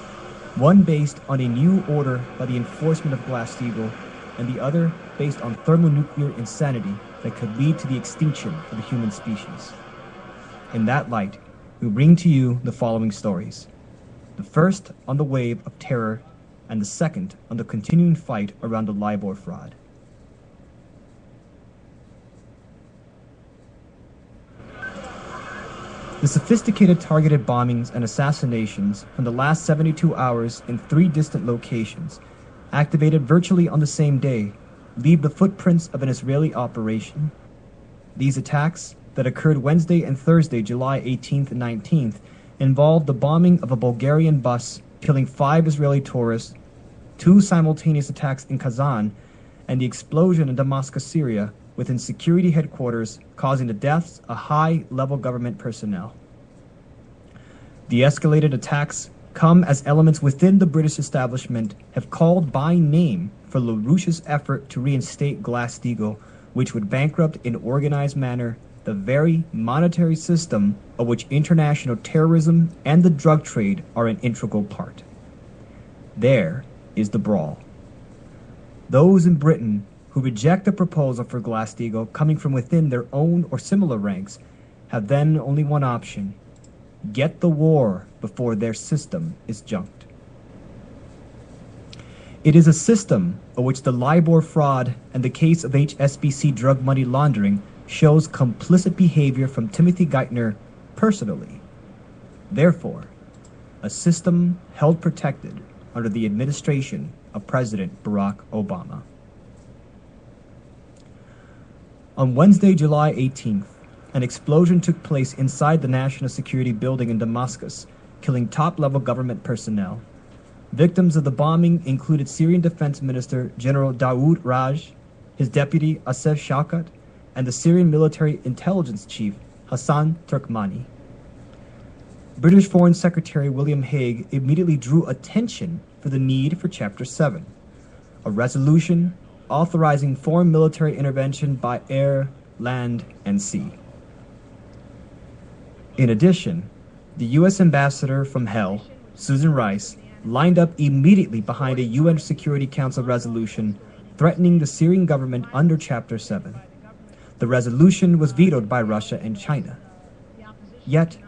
one based on a new order by the enforcement of Glass-Steagall, and the other based on thermonuclear insanity that could lead to the extinction of the human species. In that light, we bring to you the following stories. The first on the wave of terror, and the second on the continuing fight around the LIBOR fraud. The sophisticated targeted bombings and assassinations from the last 72 hours in 3 distant locations, activated virtually on the same day, leave the footprints of an Israeli operation. These attacks, that occurred Wednesday and Thursday, July 18th and 19th, involved the bombing of a Bulgarian bus, killing 5 Israeli tourists, 2 simultaneous attacks in Kazan, and the explosion in Damascus, Syria, within security headquarters, causing the deaths of high-level government personnel. The escalated attacks come as elements within the British establishment have called by name for LaRouche's effort to reinstate Glass-Steagall, which would bankrupt in organized manner the very monetary system of which international terrorism and the drug trade are an integral part. There is the brawl. Those in Britain who reject the proposal for Glass-Steagall coming from within their own or similar ranks have then only one option: get the war before their system is junked. It is a system of which the LIBOR fraud and the case of HSBC drug money laundering shows complicit behavior from Timothy Geithner personally. Therefore, a system held protected under the administration of President Barack Obama. On Wednesday, July 18th, an explosion took place inside the National Security Building in Damascus, killing top-level government personnel. Victims of the bombing included Syrian Defense Minister General Dawood Raj, his deputy Asef Shaukat, and the Syrian military intelligence chief Hassan Turkmani. British Foreign Secretary William Hague immediately drew attention for the need for Chapter 7, a resolution authorizing foreign military intervention by air, land, and sea. In addition, the U.S. ambassador from Hell, Susan Rice, lined up immediately behind a UN Security Council resolution threatening the Syrian government under Chapter 7. The resolution was vetoed by Russia and China. Yet,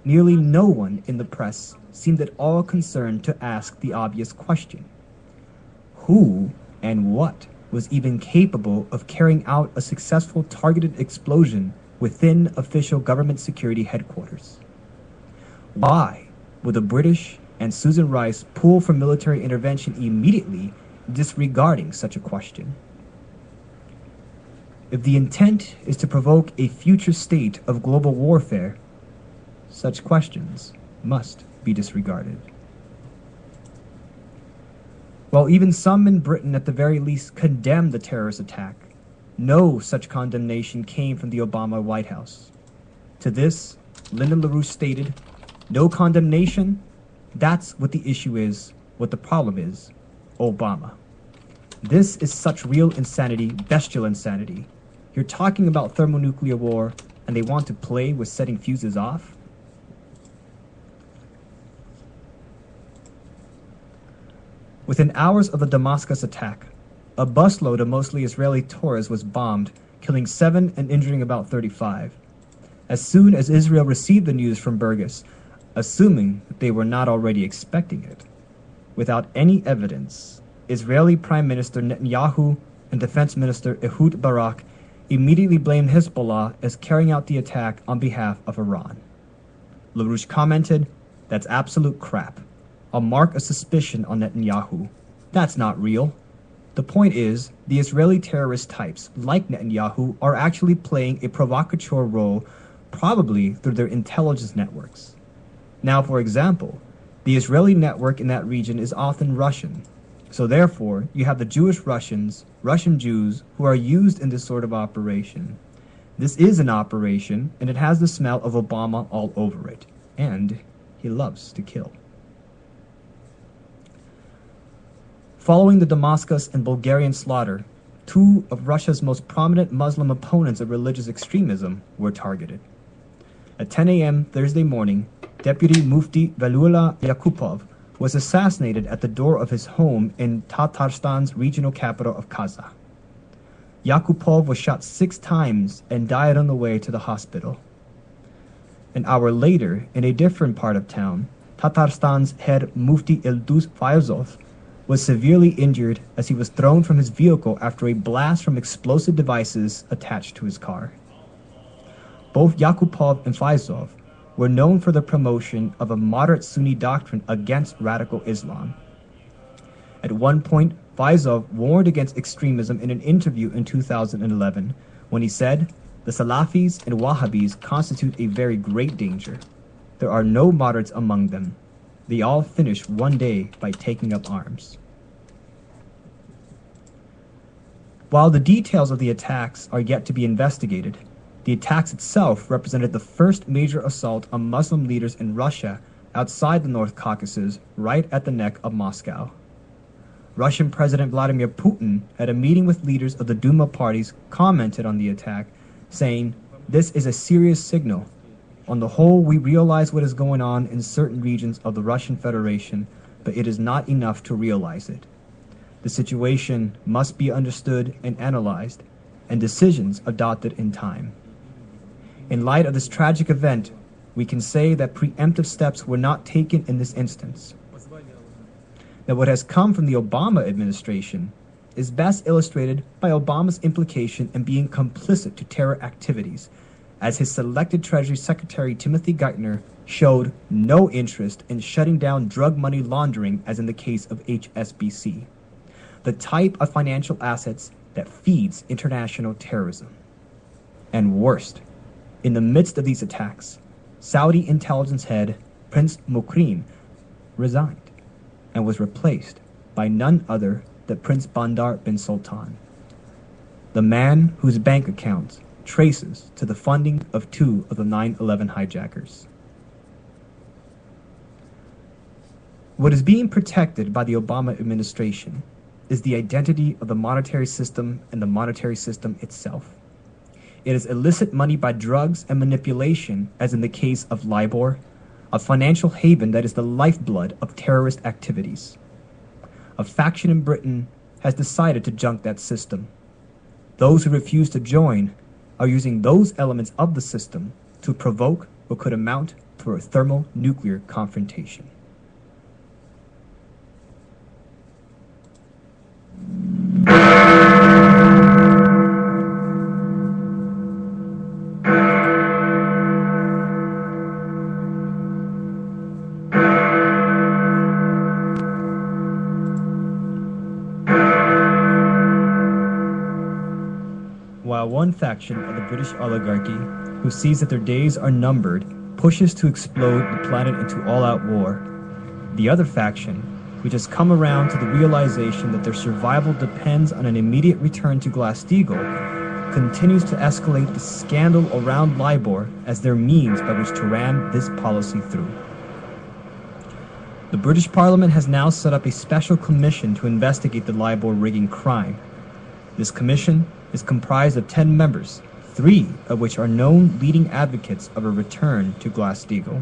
nearly no one in the press seemed at all concerned to ask the obvious question. Who and what was even capable of carrying out a successful targeted explosion within official government security headquarters? Why would the British and Susan Rice pull for military intervention immediately, disregarding such a question? If the intent is to provoke a future state of global warfare, such questions must be disregarded. While even some in Britain at the very least condemned the terrorist attack, no such condemnation came from the Obama White House. To this, Lyndon LaRouche stated, "No condemnation? That's what the issue is, what the problem is, Obama." This is such real insanity, bestial insanity. You're talking about thermonuclear war, and they want to play with setting fuses off? Within hours of the Damascus attack, a busload of mostly Israeli tourists was bombed, killing 7 and injuring about 35. As soon as Israel received the news from Burgas, assuming that they were not already expecting it, without any evidence, Israeli Prime Minister Netanyahu and Defense Minister Ehud Barak immediately blamed Hezbollah as carrying out the attack on behalf of Iran. LaRouche commented, "That's absolute crap. I'll mark a suspicion on Netanyahu. That's not real. The point is, the Israeli terrorist types, like Netanyahu, are actually playing a provocateur role, probably through their intelligence networks. Now, for example, the Israeli network in that region is often Russian. So therefore, you have the Jewish Russians, Russian Jews, who are used in this sort of operation. This is an operation, and it has the smell of Obama all over it. And he loves to kill." Following the Damascus and Bulgarian slaughter, 2 of Russia's most prominent Muslim opponents of religious extremism were targeted. At 10 a.m. Thursday morning, Deputy Mufti Valula Yakupov was assassinated at the door of his home in Tatarstan's regional capital of Kaza. Yakupov was shot 6 times and died on the way to the hospital. An hour later, in a different part of town, Tatarstan's head Mufti Ildus Fayzov was severely injured as he was thrown from his vehicle after a blast from explosive devices attached to his car. Both Yakupov and Fayzov were known for the promotion of a moderate Sunni doctrine against radical Islam. At one point, Fayzov warned against extremism in an interview in 2011 when he said, "The Salafis and Wahhabis constitute a very great danger. There are no moderates among them. They all finish one day by taking up arms." While the details of the attacks are yet to be investigated, the attacks itself represented the first major assault on Muslim leaders in Russia outside the North Caucasus, right at the neck of Moscow. Russian President Vladimir Putin, at a meeting with leaders of the Duma parties, commented on the attack, saying, "This is a serious signal. On the whole, we realize what is going on in certain regions of the Russian Federation, but it is not enough to realize it. The situation must be understood and analyzed, and decisions adopted in time." In light of this tragic event, we can say that preemptive steps were not taken in this instance. That what has come from the Obama administration is best illustrated by Obama's implication in being complicit to terror activities, as his selected Treasury Secretary Timothy Geithner showed no interest in shutting down drug money laundering as in the case of HSBC, the type of financial assets that feeds international terrorism. And worst, in the midst of these attacks, Saudi intelligence head Prince Mukrin resigned and was replaced by none other than Prince Bandar bin Sultan. the man whose bank account traces to the funding of 2 of the 9/11 hijackers. What is being protected by the Obama administration is the identity of the monetary system and the monetary system itself. It is illicit money by drugs and manipulation, as in the case of LIBOR, a financial haven that is the lifeblood of terrorist activities. A faction in Britain has decided to junk that system. Those who refuse to join are using those elements of the system to provoke what could amount to a thermonuclear confrontation. While one faction of the British oligarchy, who sees that their days are numbered, pushes to explode the planet into all-out war, the other faction, which has come around to the realization that their survival depends on an immediate return to Glass-Steagall, continues to escalate the scandal around LIBOR as their means by which to ram this policy through. The British Parliament has now set up a special commission to investigate the LIBOR rigging crime. This commission is comprised of 10 members, 3 of which are known leading advocates of a return to Glass-Steagall.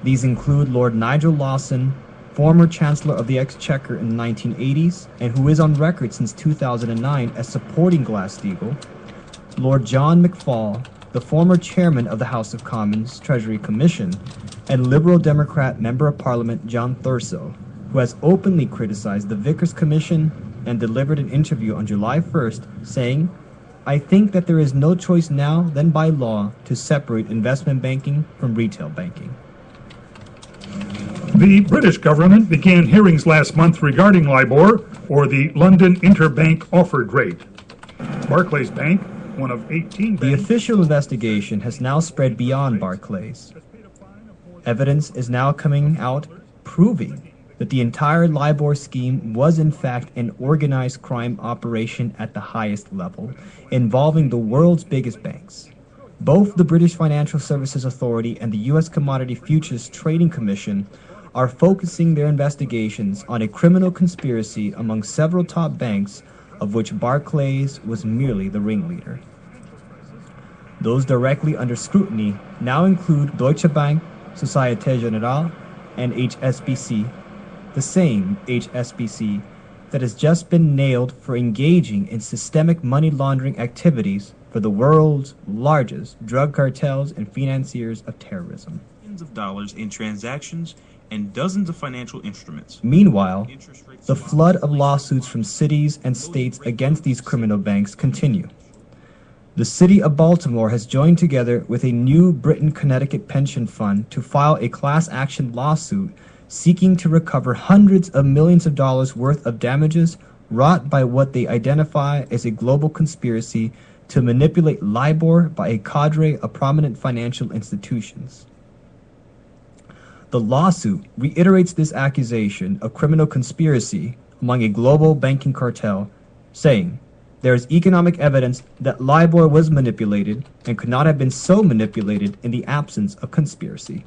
These include Lord Nigel Lawson, former Chancellor of the Exchequer in the 1980s, and who is on record since 2009 as supporting Glass-Steagall, Lord John McFall, the former Chairman of the House of Commons Treasury Commission, and Liberal Democrat Member of Parliament John Thurso, who has openly criticized the Vickers Commission and delivered an interview on July 1st saying, "I think that there is no choice now than by law to separate investment banking from retail banking." The British government began hearings last month regarding LIBOR, or the London Interbank Offered Rate. Barclays Bank, one of 18 banks... The official investigation has now spread beyond Barclays. Evidence is now coming out proving that the entire LIBOR scheme was in fact an organized crime operation at the highest level, involving the world's biggest banks. Both the British Financial Services Authority and the U.S. Commodity Futures Trading Commission are focusing their investigations on a criminal conspiracy among several top banks, of which Barclays was merely the ringleader. Those directly under scrutiny now include Deutsche Bank, Societe Generale, and HSBC, the same HSBC that has just been nailed for engaging in systemic money laundering activities for the world's largest drug cartels and financiers of terrorism. Billions of dollars in transactions and dozens of financial instruments. Meanwhile, the flood of lawsuits from cities and states against these criminal banks continue. The city of Baltimore has joined together with a New Britain Connecticut pension fund to file a class action lawsuit seeking to recover hundreds of millions of dollars worth of damages wrought by what they identify as a global conspiracy to manipulate LIBOR by a cadre of prominent financial institutions. The lawsuit reiterates this accusation of criminal conspiracy among a global banking cartel, saying there is economic evidence that LIBOR was manipulated and could not have been so manipulated in the absence of conspiracy.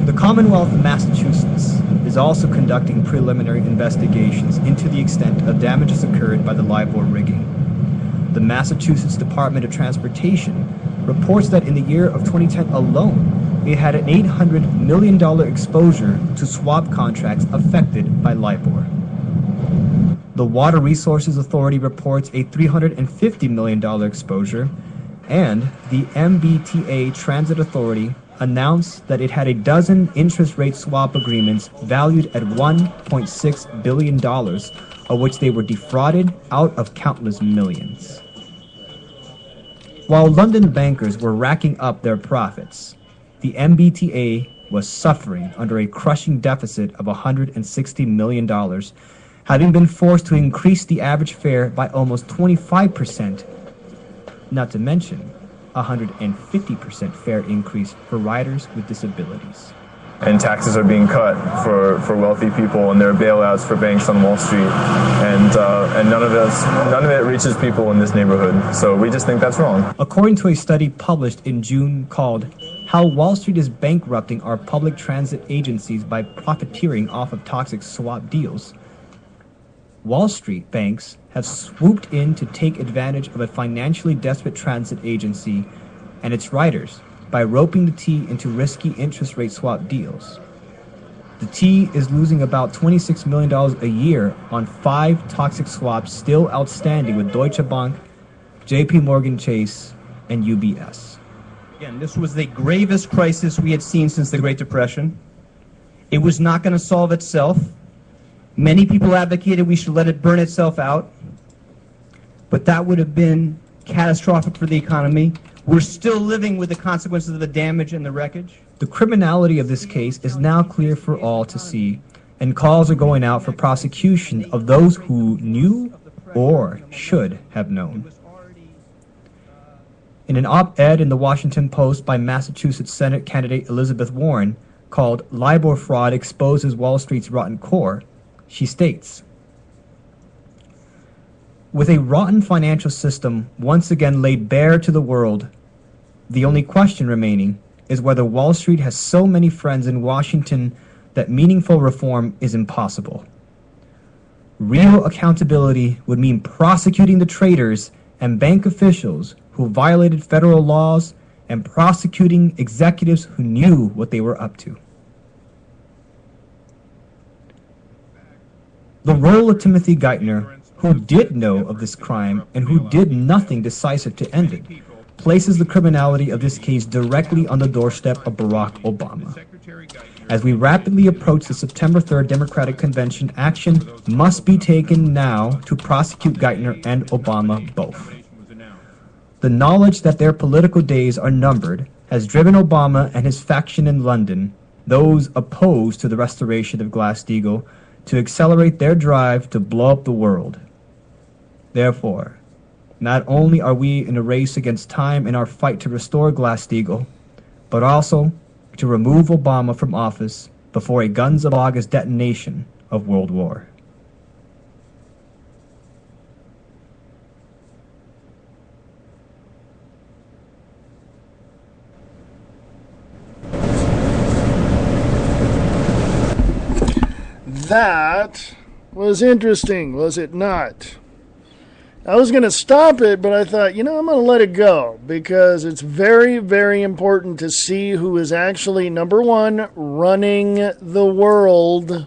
The Commonwealth of Massachusetts is also conducting preliminary investigations into the extent of damages occurred by the LIBOR rigging. The Massachusetts Department of Transportation reports that in the year of 2010 alone, it had an $800 million exposure to swap contracts affected by LIBOR. The Water Resources Authority reports a $350 million exposure, and the MBTA Transit Authority announced that it had a dozen interest rate swap agreements valued at $1.6 billion, of which they were defrauded out of countless millions. While London bankers were racking up their profits, the MBTA was suffering under a crushing deficit of $160 million, having been forced to increase the average fare by almost 25%, not to mention 150% fare increase for riders with disabilities. and taxes are being cut for wealthy people, and there are bailouts for banks on Wall Street, and none of it reaches people in this neighborhood. So we just think that's wrong. According to a study published in June called "How Wall Street is Bankrupting Our Public Transit Agencies by Profiteering Off of Toxic Swap Deals," Wall Street banks have swooped in to take advantage of a financially desperate transit agency and its riders by roping the T into risky interest rate swap deals. The T is losing about $26 million a year on 5 toxic swaps still outstanding with Deutsche Bank, JP Morgan Chase, and UBS. Again, this was the gravest crisis we had seen since the Great Depression. It was not going to solve itself. Many people advocated we should let it burn itself out, but that would have been catastrophic for the economy. We're still living with the consequences of the damage and the wreckage. The criminality of this case is now clear for all to see, and calls are going out for prosecution of those who knew or should have known. In an op-ed in the Washington Post by Massachusetts Senate candidate Elizabeth Warren called "LIBOR Fraud Exposes Wall Street's Rotten Core," she states, "With a rotten financial system once again laid bare to the world, the only question remaining is whether Wall Street has so many friends in Washington that meaningful reform is impossible. Real accountability would mean prosecuting the traders and bank officials who violated federal laws and prosecuting executives who knew what they were up to." The role of Timothy Geithner, who did know of this crime and who did nothing decisive to end it, places the criminality of this case directly on the doorstep of Barack Obama. As we rapidly approach the September 3rd Democratic Convention, action must be taken now to prosecute Geithner and Obama both. The knowledge that their political days are numbered has driven Obama and his faction in London, those opposed to the restoration of Glass-Steagall, to accelerate their drive to blow up the world. Therefore, not only are we in a race against time in our fight to restore Glass-Steagall, but also to remove Obama from office before a guns of August detonation of World War. That was interesting, was it not? I was going to stop it, but I thought, I'm going to let it go because it's very, very important to see who is actually, number one, running the world.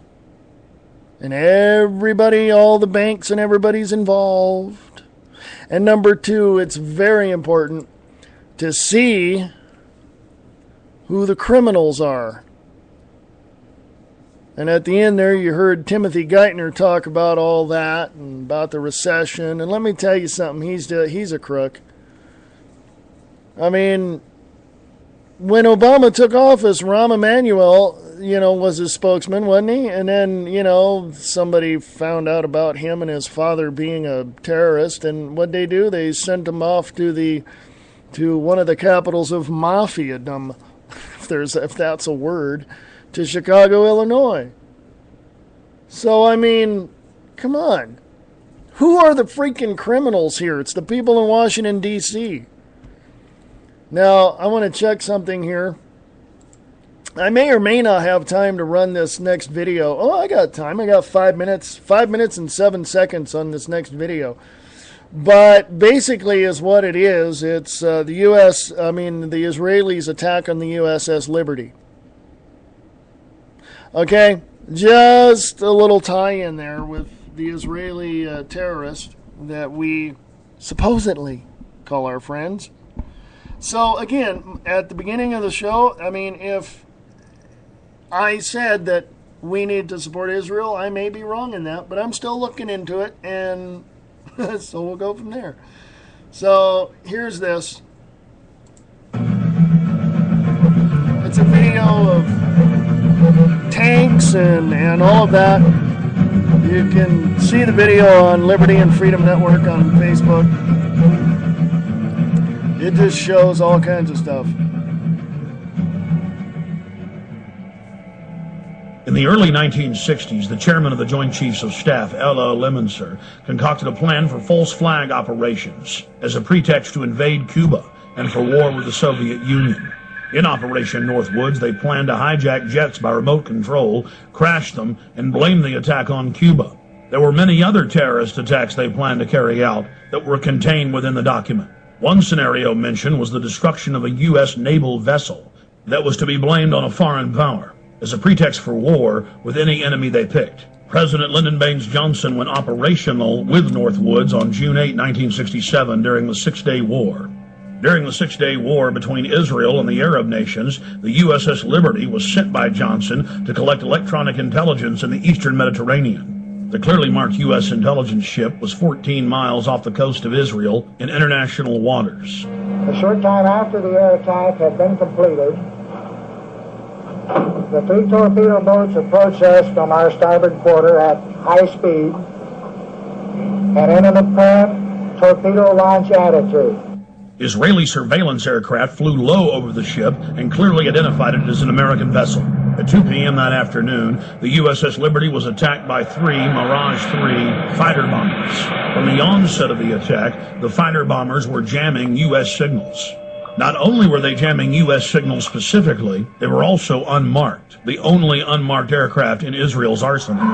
And everybody, all the banks and everybody's involved. And number two, it's very important to see who the criminals are. And at the end there, you heard Timothy Geithner talk about all that and about the recession. And let me tell you something, he's a crook. I mean, when Obama took office, Rahm Emanuel, was his spokesman, wasn't he? And then, somebody found out about him and his father being a terrorist. And what'd they do? They sent him off to one of the capitals of mafiadom, if that's a word, to Chicago, Illinois. So, I mean, come on. Who are the freaking criminals here? It's the people in Washington, D.C. Now, I want to check something here. I may or may not have time to run this next video. Oh, I got time. I got 5 minutes. 5 minutes and 7 seconds on this next video. But basically is what it is. It's the Israelis' attack on the USS Liberty. Okay, just a little tie-in there with the Israeli terrorist that we supposedly call our friends. So again, at the beginning of the show, if I said that we need to support Israel, I may be wrong in that, but I'm still looking into it, and so we'll go from there. So here's this. It's a video of tanks and all of that. You can see the video on Liberty and Freedom Network on Facebook. It just shows all kinds of stuff. In the early 1960s, the chairman of the Joint Chiefs of Staff, Ella Lemonster, concocted a plan for false flag operations as a pretext to invade Cuba and for war with the Soviet Union. In Operation Northwoods, they planned to hijack jets by remote control, crash them, and blame the attack on Cuba. There were many other terrorist attacks they planned to carry out that were contained within the document. One scenario mentioned was the destruction of a U.S. naval vessel that was to be blamed on a foreign power as a pretext for war with any enemy they picked. President Lyndon Baines Johnson went operational with Northwoods on June 8, 1967 during the Six-Day War. During the Six-Day War between Israel and the Arab nations, the USS Liberty was sent by Johnson to collect electronic intelligence in the eastern Mediterranean. The clearly marked U.S. intelligence ship was 14 miles off the coast of Israel in international waters. A short time after the air attack had been completed, the 3 torpedo boats approached us from our starboard quarter at high speed and in an apparent torpedo launch attitude. Israeli surveillance aircraft flew low over the ship and clearly identified it as an American vessel. At 2 p.m. that afternoon, the USS Liberty was attacked by 3 Mirage 3 fighter bombers. From the onset of the attack, the fighter bombers were jamming U.S. signals. Not only were they jamming U.S. signals specifically, they were also unmarked, the only unmarked aircraft in Israel's arsenal.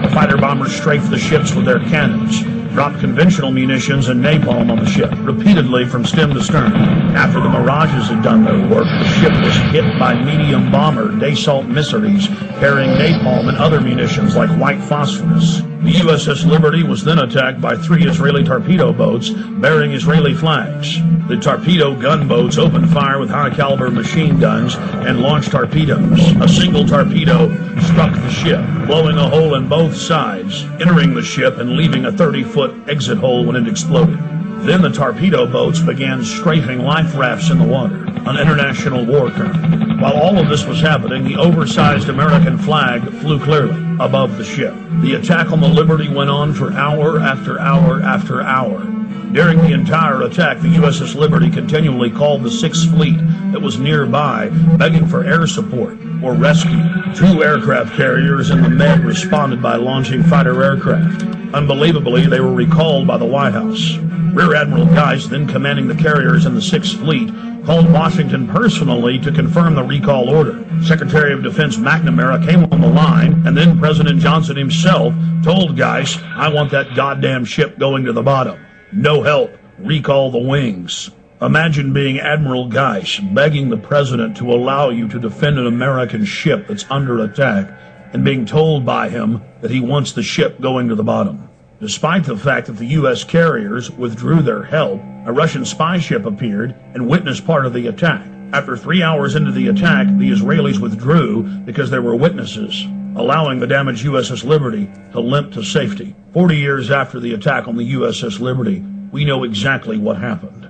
The fighter bombers strafed the ships with their cannons, dropped conventional munitions and napalm on the ship, repeatedly from stem to stern. After the Mirages had done their work, the ship was hit by medium bomber Dassault missiles carrying napalm and other munitions like white phosphorus. The USS Liberty was then attacked by 3 Israeli torpedo boats bearing Israeli flags. The torpedo gunboats opened fire with high-caliber machine guns and launched torpedoes. A single torpedo struck the ship, blowing a hole in both sides, entering the ship and leaving a 30-foot exit hole when it exploded. Then the torpedo boats began strafing life rafts in the water, an international war term. While all of this was happening, the oversized American flag flew clearly above the ship. The attack on the Liberty went on for hour after hour after hour. During the entire attack, the USS Liberty continually called the Sixth Fleet that was nearby, begging for air support or rescue. 2 aircraft carriers in the Med responded by launching fighter aircraft. Unbelievably, they were recalled by the White House. Rear Admiral Geist, then commanding the carriers in the Sixth Fleet, called Washington personally to confirm the recall order. Secretary of Defense McNamara came on the line, and then President Johnson himself told Geist, "I want that goddamn ship going to the bottom. No help. Recall the wings." Imagine being Admiral Geist begging the president to allow you to defend an American ship that's under attack and being told by him that he wants the ship going to the bottom. Despite the fact that the U.S. carriers withdrew their help, a Russian spy ship appeared and witnessed part of the attack. After 3 hours into the attack, the Israelis withdrew because there were witnesses, allowing the damaged USS Liberty to limp to safety. 40 years after the attack on the USS Liberty, we know exactly what happened.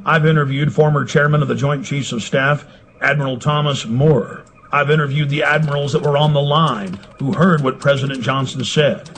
I've interviewed former chairman of the Joint Chiefs of Staff, Admiral Thomas Moore. I've interviewed the admirals that were on the line who heard what President Johnson said.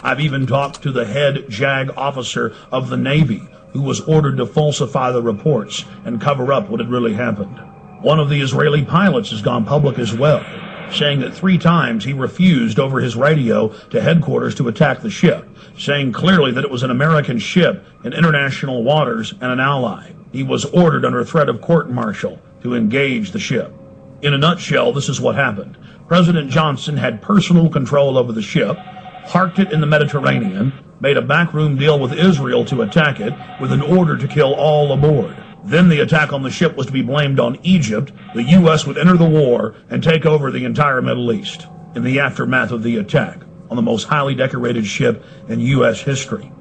I've even talked to the head JAG officer of the Navy who was ordered to falsify the reports and cover up what had really happened. One of the Israeli pilots has gone public as well, saying that 3 times he refused over his radio to headquarters to attack the ship, saying clearly that it was an American ship in international waters and an ally. He was ordered under threat of court-martial to engage the ship. In a nutshell, this is what happened. President Johnson had personal control over the ship, parked it in the Mediterranean, made a backroom deal with Israel to attack it with an order to kill all aboard. Then the attack on the ship was to be blamed on Egypt. The U.S. would enter the war and take over the entire Middle East in the aftermath of the attack on the most highly decorated ship in U.S. history.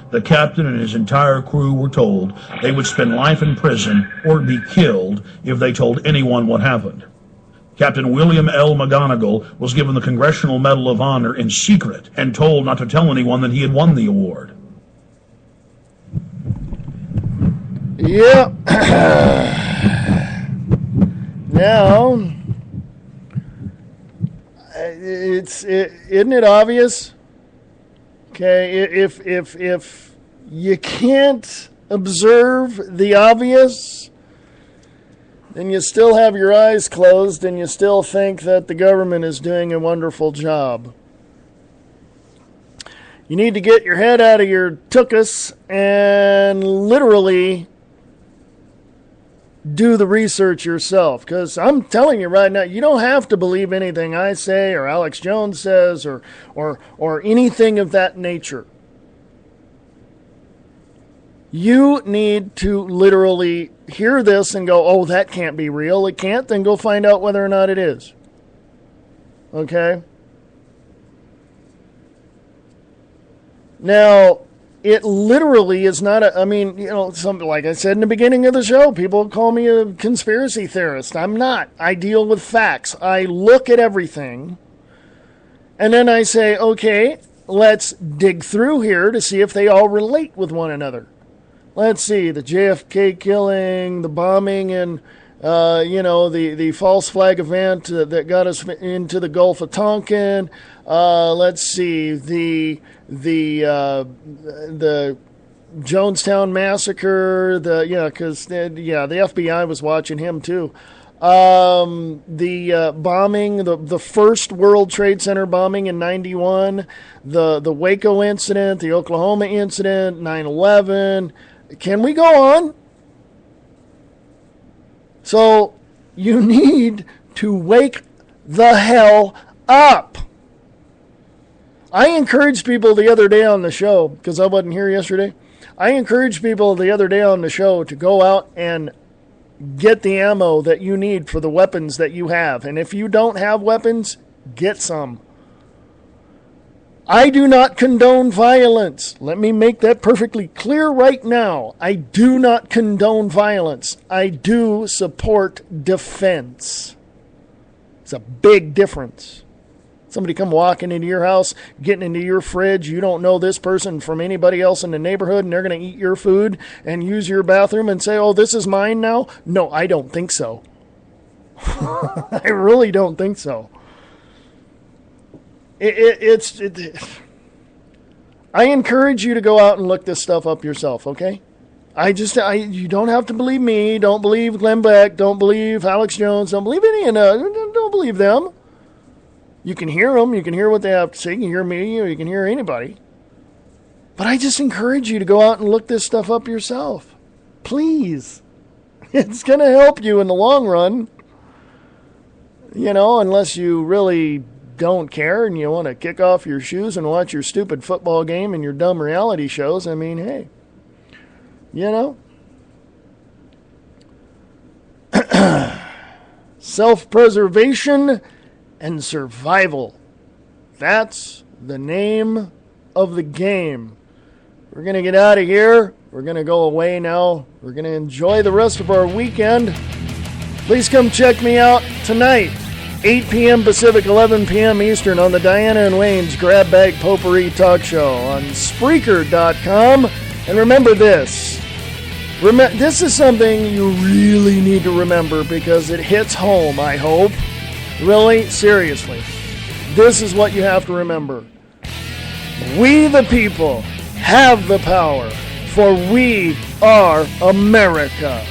The captain and his entire crew were told they would spend life in prison or be killed if they told anyone what happened. Captain William L. McGonigal was given the Congressional Medal of Honor in secret and told not to tell anyone that he had won the award. Yeah. Now, isn't it obvious? Okay, if you can't observe the obvious, and you still have your eyes closed and you still think that the government is doing a wonderful job. You need to get your head out of your tuchus and literally do the research yourself. Because I'm telling you right now, you don't have to believe anything I say or Alex Jones says or anything of that nature. You need to literally hear this and go, oh, that can't be real. It can't. Then go find out whether or not it is. Okay? Now, it literally is not something like I said in the beginning of the show, people call me a conspiracy theorist. I'm not. I deal with facts. I look at everything, and then I say, okay, let's dig through here to see if they all relate with one another. Let's see, the JFK killing, the bombing, and the false flag event that got us into the Gulf of Tonkin. Let's see, the Jonestown massacre. Because the FBI was watching him too. The bombing, the first World Trade Center bombing in 91, the Waco incident, the Oklahoma incident, 9/11. Can we go on? So you need to wake the hell up. I encouraged people the other day on the show, because I wasn't here yesterday, I encouraged people the other day on the show to go out and get the ammo that you need for the weapons that you have. And if you don't have weapons, get some. I do not condone violence. Let me make that perfectly clear right now. I do not condone violence. I do support defense. It's a big difference. Somebody come walking into your house, getting into your fridge. You don't know this person from anybody else in the neighborhood, and they're going to eat your food and use your bathroom and say, oh, this is mine now? No, I don't think so. I really don't think so. I encourage you to go out and look this stuff up yourself, okay? You don't have to believe me. Don't believe Glenn Beck. Don't believe Alex Jones. Don't believe any of them. Don't believe them. You can hear them. You can hear what they have to say. You can hear me, or you can hear anybody. But I just encourage you to go out and look this stuff up yourself. Please. It's going to help you in the long run. Unless you really don't care and you want to kick off your shoes and watch your stupid football game and your dumb reality shows. I mean, hey, self-preservation and survival. That's the name of the game. We're going to get out of here. We're going to go away now. We're going to enjoy the rest of our weekend. Please come check me out tonight, 8 p.m. Pacific, 11 p.m. Eastern, on the Diana and Wayne's Grab Bag Potpourri Talk Show on Spreaker.com. And remember this. This is something you really need to remember because it hits home, I hope. Really, seriously. This is what you have to remember. We the people have the power, for we are America.